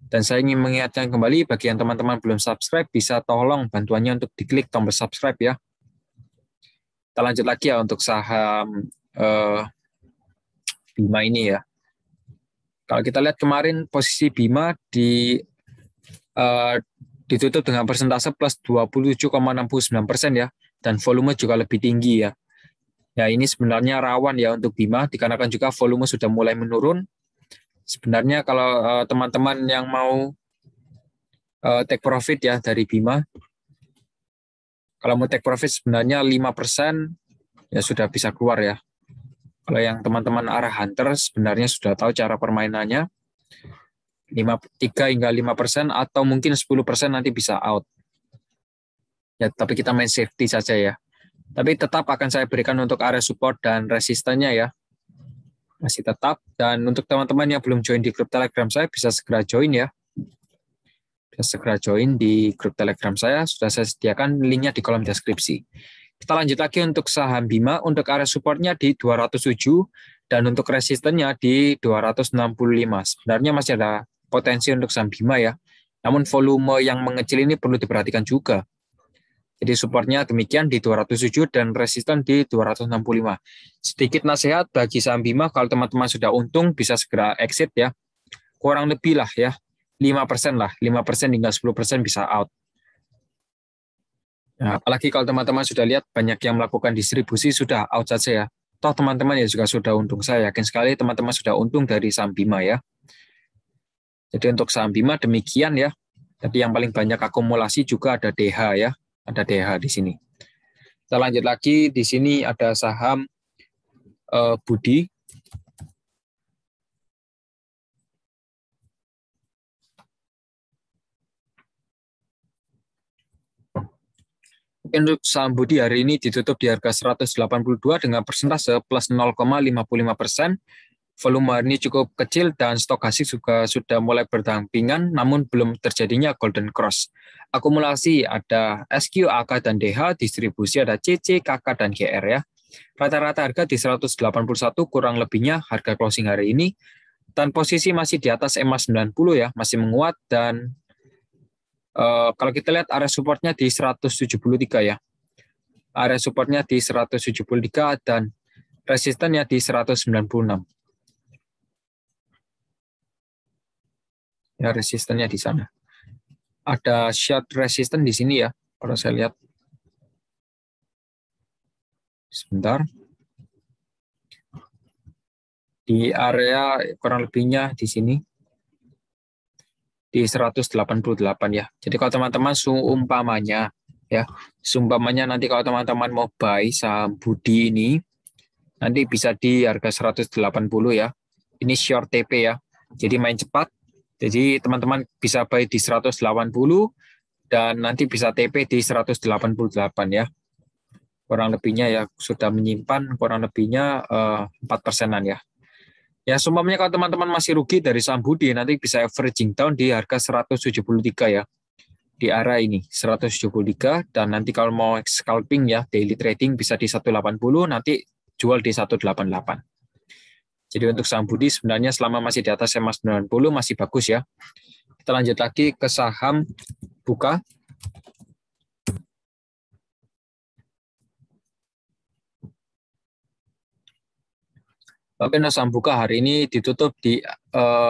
Dan saya ingin mengingatkan kembali bagi yang teman-teman belum subscribe, bisa tolong bantuannya untuk diklik tombol subscribe ya. Kita lanjut lagi ya untuk saham Bima ini ya. Kalau kita lihat kemarin posisi Bima ditutup dengan persentase plus 27,69% ya. Dan volume juga lebih tinggi ya. Ya ini sebenarnya rawan ya untuk Bima, dikarenakan juga volume sudah mulai menurun. Sebenarnya kalau teman-teman yang mau take profit ya dari Bima, kalau mau take profit sebenarnya 5% ya sudah bisa keluar ya. Kalau yang teman-teman arah hunter sebenarnya sudah tahu cara permainannya, 3 hingga 5% atau mungkin 10% nanti bisa out. Ya, tapi kita main safety saja ya. Tapi tetap akan saya berikan untuk area support dan resistannya ya. Masih tetap. Dan untuk teman-teman yang belum join di grup Telegram saya, bisa segera join ya. Bisa segera join di grup Telegram saya. Sudah saya sediakan linknya di kolom deskripsi. Kita lanjut lagi untuk saham Bima. Untuk area supportnya di 207 dan untuk resistennya di 265. Sebenarnya masih ada potensi untuk saham Bima ya. Namun volume yang mengecil ini perlu diperhatikan juga. Jadi supportnya demikian di 207 dan resisten di 265. Sedikit nasihat bagi saham Bima, kalau teman-teman sudah untung bisa segera exit ya. Kurang lebih lah ya, 5% lah, 5% hingga 10% bisa out. Nah, apalagi kalau teman-teman sudah lihat banyak yang melakukan distribusi, sudah out saja ya. Toh teman-teman ya juga sudah untung, saya yakin sekali teman-teman sudah untung dari saham Bima ya. Jadi untuk saham Bima demikian ya. Jadi yang paling banyak akumulasi juga ada DH ya. Ada DH di sini. Kita lanjut lagi, di sini ada saham Budi. Untuk saham Budi hari ini ditutup di harga 182 dengan persentase plus 0,55%. Volume hari ini cukup kecil dan stok hasil juga sudah mulai berdampingan, namun belum terjadinya golden cross. Akumulasi ada SQ, AK, dan DH, distribusi ada CC, KK, dan GR ya. Rata-rata harga di 181 kurang lebihnya harga closing hari ini, dan posisi masih di atas EMA 90 ya, masih menguat, dan kalau kita lihat area supportnya di 173 ya. Area supportnya di 173 dan resistennya di 196. Ya, resistennya di sana. Ada short resisten di sini ya, kalau saya lihat. Sebentar. Di area kurang lebihnya di sini. Di 188 ya. Jadi kalau teman-teman seumpamanya ya, seumpamanya nanti kalau teman-teman mau buy saham Budi ini, nanti bisa di harga 180 ya. Ini short TP ya. Jadi main cepat. Jadi teman-teman bisa buy di 180 dan nanti bisa TP di 188 ya. Kurang lebihnya ya sudah menyimpan kurang lebihnya 4%-an ya. Ya, seumpamanya kalau teman-teman masih rugi dari saham Budi, nanti bisa averaging down di harga 173 ya. Di area ini, 173. Dan nanti kalau mau scalping ya, daily trading bisa di 180, nanti jual di 188. Jadi untuk saham Budi sebenarnya selama masih di atas EMA 90 masih bagus ya. Kita lanjut lagi ke saham Buka. Tapi saham Buka hari ini ditutup di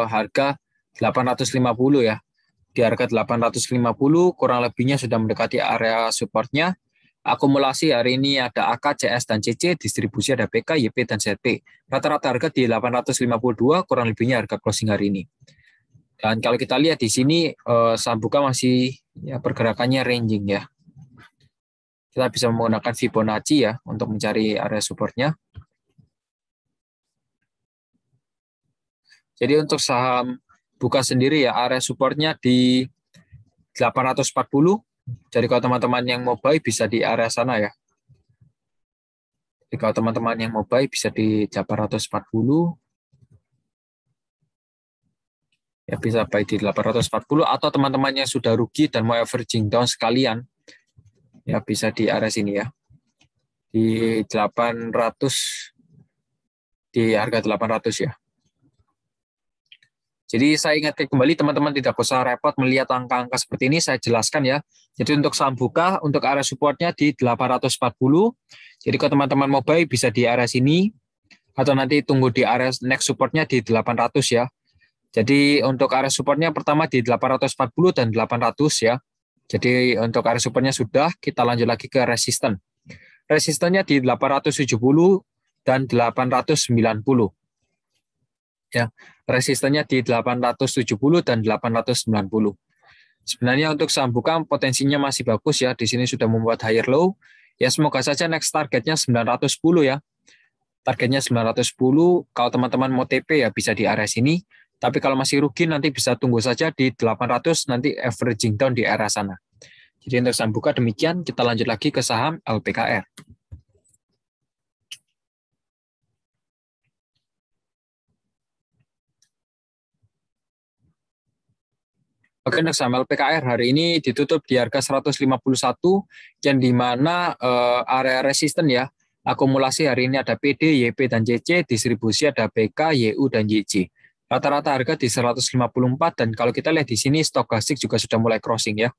harga 850 ya. Di harga 850 kurang lebihnya sudah mendekati area supportnya. Akumulasi hari ini ada AK, CS, dan CC, distribusi ada PK, YP, dan ZP. Rata-rata harga di 852, kurang lebihnya harga closing hari ini. Dan kalau kita lihat di sini, saham Buka masih ya, pergerakannya ranging ya. Kita bisa menggunakan Fibonacci ya untuk mencari area supportnya. Jadi untuk saham Buka sendiri ya, area supportnya di 840. Jadi kalau teman-teman yang mau buy bisa di area sana ya. Jadi kalau teman-teman yang mau buy bisa di 840. Ya bisa buy di 840 atau teman-teman yang sudah rugi dan mau averaging down sekalian ya bisa di area sini ya. Di 800, di harga 800 ya. Jadi saya ingatkan kembali teman-teman tidak usah repot melihat angka-angka seperti ini, saya jelaskan ya. Jadi untuk saham Buka, untuk area supportnya di 840. Jadi kalau teman-teman mau buy bisa di area sini, atau nanti tunggu di area next supportnya di 800 ya. Jadi untuk area supportnya pertama di 840 dan 800 ya. Jadi untuk area supportnya sudah, kita lanjut lagi ke resisten. Resistennya di 870 dan 890. Ya, resistennya di 870 dan 890. Sebenarnya untuk saham buka potensinya masih bagus ya. Di sini sudah membuat higher low. Ya semoga saja next targetnya 910 ya. Targetnya 910. Kalau teman-teman mau TP ya bisa di area sini. Tapi kalau masih rugi nanti bisa tunggu saja di 800 nanti averaging down di area sana. Jadi untuk saham buka demikian. Kita lanjut lagi ke saham LPKR. Oke, untuk saham LPKR hari ini ditutup di harga 151, yang di mana area resisten ya. Akumulasi hari ini ada PD, YP, dan JC, distribusi ada BK, YU, dan YJ. Rata-rata harga di 154, dan kalau kita lihat di sini, stokastik juga sudah mulai crossing ya.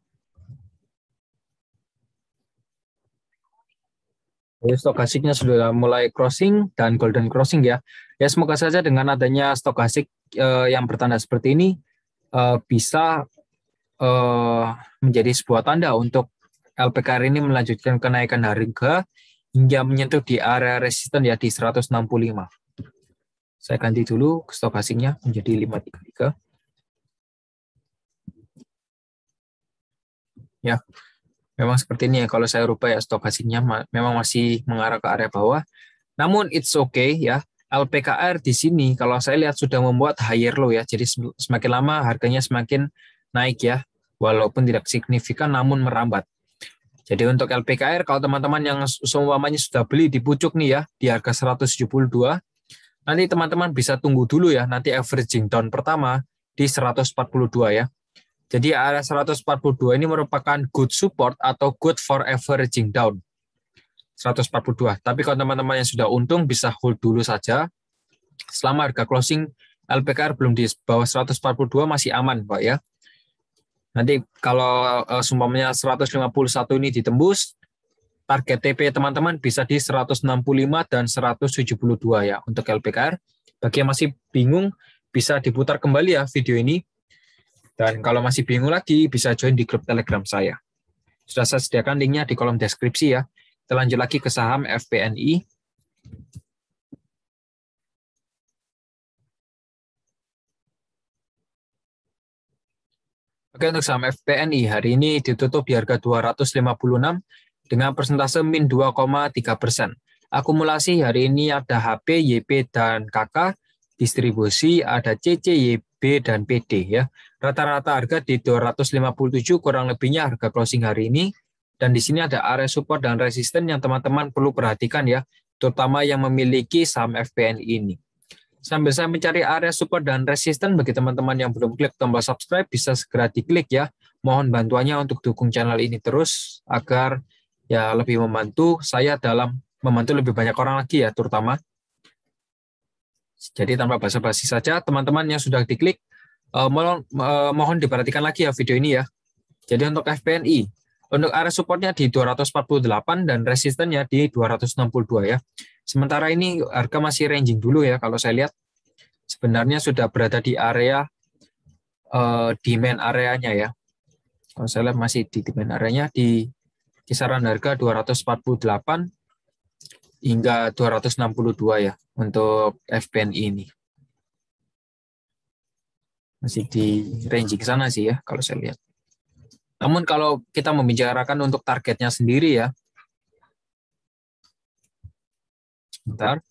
Stokastiknya sudah mulai crossing dan golden crossing ya. Ya semoga saja dengan adanya stokastik yang bertanda seperti ini bisa menjadi sebuah tanda untuk LPKR ini melanjutkan kenaikan harga hingga menyentuh di area resisten ya di 165. Saya ganti dulu stokastiknya menjadi 533. Ya, memang seperti ini ya kalau saya rubah ya stokastiknya memang masih mengarah ke area bawah. Namun it's okay ya. LPKR di sini kalau saya lihat sudah membuat higher low ya. Jadi semakin lama harganya semakin naik ya. Walaupun tidak signifikan namun merambat. Jadi untuk LPKR kalau teman-teman yang seumpamanya sudah beli di pucuk nih ya di harga 172, nanti teman-teman bisa tunggu dulu ya nanti averaging down pertama di 142 ya. Jadi area 142 ini merupakan good support atau good for averaging down. 142. Tapi kalau teman-teman yang sudah untung bisa hold dulu saja. Selama harga closing LPKR belum di bawah 142 masih aman Pak ya. Nanti kalau seumpamanya 151 ini ditembus, target TP teman-teman bisa di 165 dan 172 ya untuk LPKR. Bagi yang masih bingung, bisa diputar kembali ya video ini. Dan kalau masih bingung lagi, bisa join di grup Telegram saya. Sudah saya sediakan linknya di kolom deskripsi ya. Kita lanjut lagi ke saham FPNI. Oke, untuk saham FPNI hari ini ditutup di harga 256 dengan persentase min 2,3%. Akumulasi hari ini ada HP, YP, dan KK. Distribusi ada CC, YB, dan PD ya. Rata-rata harga di 257 kurang lebihnya harga closing hari ini. Dan di sini ada area support dan resisten yang teman-teman perlu perhatikan ya, terutama yang memiliki saham FPNI ini. Sambil saya mencari area support dan resisten, bagi teman-teman yang belum klik tombol subscribe, bisa segera diklik ya. Mohon bantuannya untuk dukung channel ini terus, agar ya lebih membantu saya dalam membantu lebih banyak orang lagi ya, terutama. Jadi tanpa basa-basi saja, teman-teman yang sudah diklik, mohon diperhatikan lagi ya video ini ya. Jadi untuk FPNI, untuk area supportnya di 248 dan resistennya di 262 ya. Sementara ini harga masih ranging dulu ya kalau saya lihat. Sebenarnya sudah berada di area demand areanya ya. Kalau saya lihat masih di demand areanya di kisaran harga 248 hingga 262 ya untuk FPNI ini. Masih di ranging sana sih ya kalau saya lihat. Namun kalau kita membicarakan untuk targetnya sendiri ya, sebentar.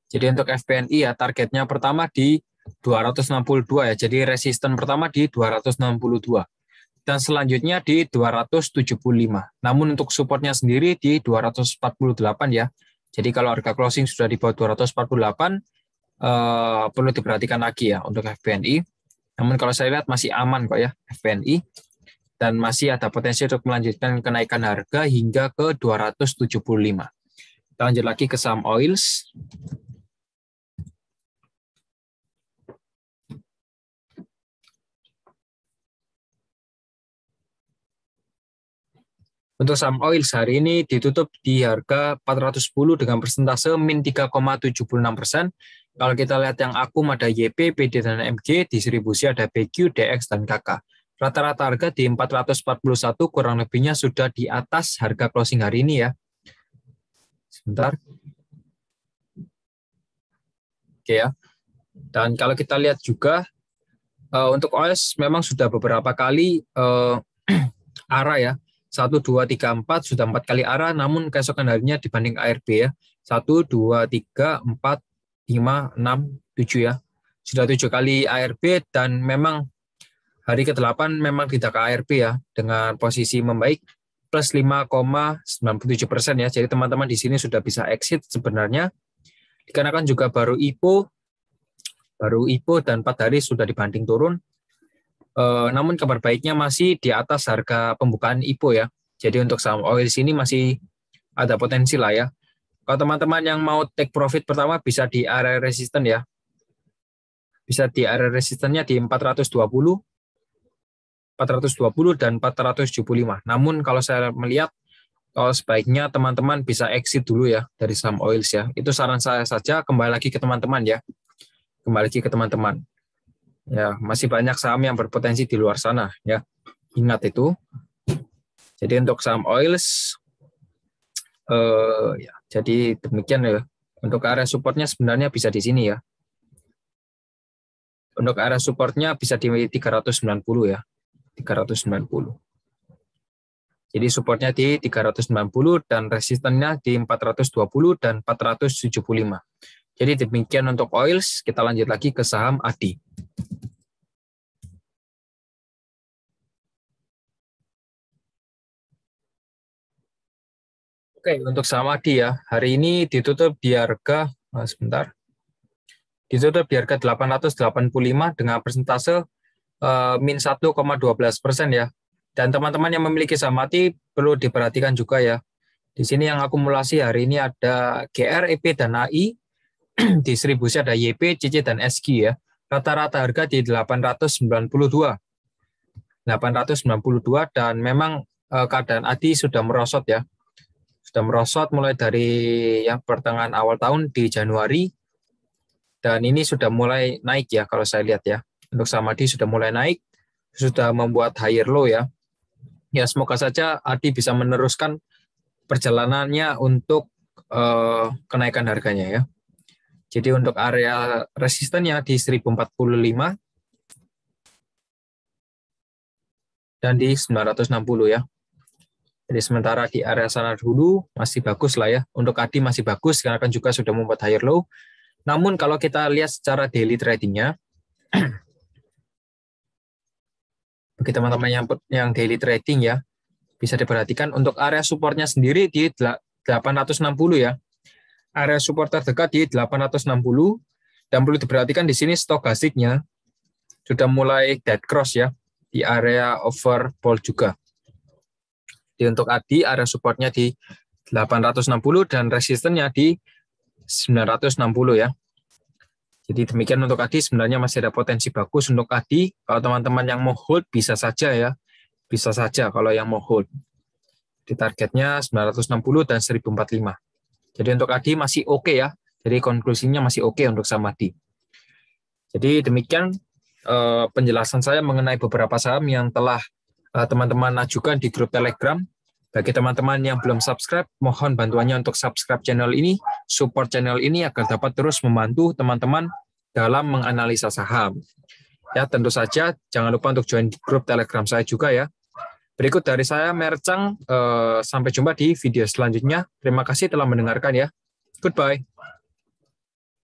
Jadi untuk FPNI ya targetnya pertama di 262 ya. Jadi resisten pertama di 262. Dan selanjutnya di 275. Namun untuk supportnya sendiri di 248 ya. Jadi kalau harga closing sudah di bawah 248, perlu diperhatikan lagi ya untuk FPNI. Namun kalau saya lihat masih aman kok ya FPNI. Dan masih ada potensi untuk melanjutkan kenaikan harga hingga ke 275. Kita lanjut lagi ke saham oils. Untuk saham oil hari ini ditutup di harga 410 dengan persentase min 3,76%. Kalau kita lihat yang akum ada YP, PD, dan MG, distribusi ada BQ, DX, dan KK. Rata-rata harga di 441 kurang lebihnya sudah di atas harga closing hari ini ya. Sebentar. Oke ya. Dan kalau kita lihat juga untuk OS memang sudah beberapa kali arah ya. 1, 2, 3, 4 sudah 4 kali arah, namun keesokan harinya dibanding ARB ya. 1, 2, 3, 4, 5, 6, 7 ya. Sudah 7 kali ARB dan memang hari ke-8 memang tidak ke ARB ya, dengan posisi membaik plus 5,97% ya. Jadi teman-teman di sini sudah bisa exit sebenarnya. Dikarenakan juga baru IPO dan 4 hari sudah dibanting turun. Namun kabar baiknya masih di atas harga pembukaan IPO ya. Jadi untuk saham oil sini masih ada potensi lah ya. Kalau teman-teman yang mau take profit pertama bisa di area resisten ya. Bisa di area resistennya di 420 dan 475. Namun kalau saya melihat sebaiknya teman-teman bisa exit dulu ya dari saham oils ya. Itu saran saya saja, kembali lagi ke teman-teman ya. Kembali lagi ke teman-teman. Ya, masih banyak saham yang berpotensi di luar sana ya. Ingat itu. Jadi untuk saham oils ya, jadi demikian ya. Untuk area supportnya sebenarnya bisa di sini ya. Untuk area supportnya bisa di 390 ya. 390. Jadi supportnya di 390 dan resistennya di 420 dan 475. Jadi demikian untuk oils. Kita lanjut lagi ke saham ADI. Oke, untuk saham ADI ya, hari ini ditutup di harga, ditutup di harga 885 dengan persentase min 1,12% ya. Dan teman-teman yang memiliki saham ADI perlu diperhatikan juga ya. Di sini yang akumulasi hari ini ada GR, EP, dan AI. Distribusi ada YP, CC, dan SQ ya. Rata-rata harga di 892 dan memang keadaan ADI sudah merosot ya. Sudah merosot mulai dari yang pertengahan awal tahun di Januari, dan ini sudah mulai naik ya kalau saya lihat ya. Untuk saham ADI sudah mulai naik, sudah membuat higher low ya. Ya semoga saja ADI bisa meneruskan perjalanannya untuk kenaikan harganya ya. Jadi untuk area resistennya di 1045 dan di 960 ya. Jadi sementara di area sana dulu masih bagus lah ya. Untuk ADI masih bagus karena kan juga sudah membuat higher low. Namun kalau kita lihat secara daily tradingnya, bagi teman-teman yang daily trading ya, bisa diperhatikan untuk area supportnya sendiri di 860 ya. Area support terdekat di 860 dan perlu diperhatikan di sini stokastiknya sudah mulai dead cross ya di area overbought juga. Jadi untuk ADI area supportnya di 860 dan resistennya di 960 ya. Jadi demikian untuk ADI, sebenarnya masih ada potensi bagus untuk ADI. Kalau teman-teman yang mau hold bisa saja ya. Bisa saja kalau yang mau hold. Di targetnya 960 dan 1045. Jadi untuk ADI masih oke ya. Jadi konklusinya masih oke untuk saham ADI. Jadi demikian penjelasan saya mengenai beberapa saham yang telah teman-teman ajukan di grup Telegram. Bagi teman-teman yang belum subscribe, mohon bantuannya untuk subscribe channel ini, support channel ini agar dapat terus membantu teman-teman dalam menganalisa saham. Ya, tentu saja jangan lupa untuk join di grup Telegram saya juga ya. Berikut dari saya, Mercang. Sampai jumpa di video selanjutnya. Terima kasih telah mendengarkan ya. Goodbye.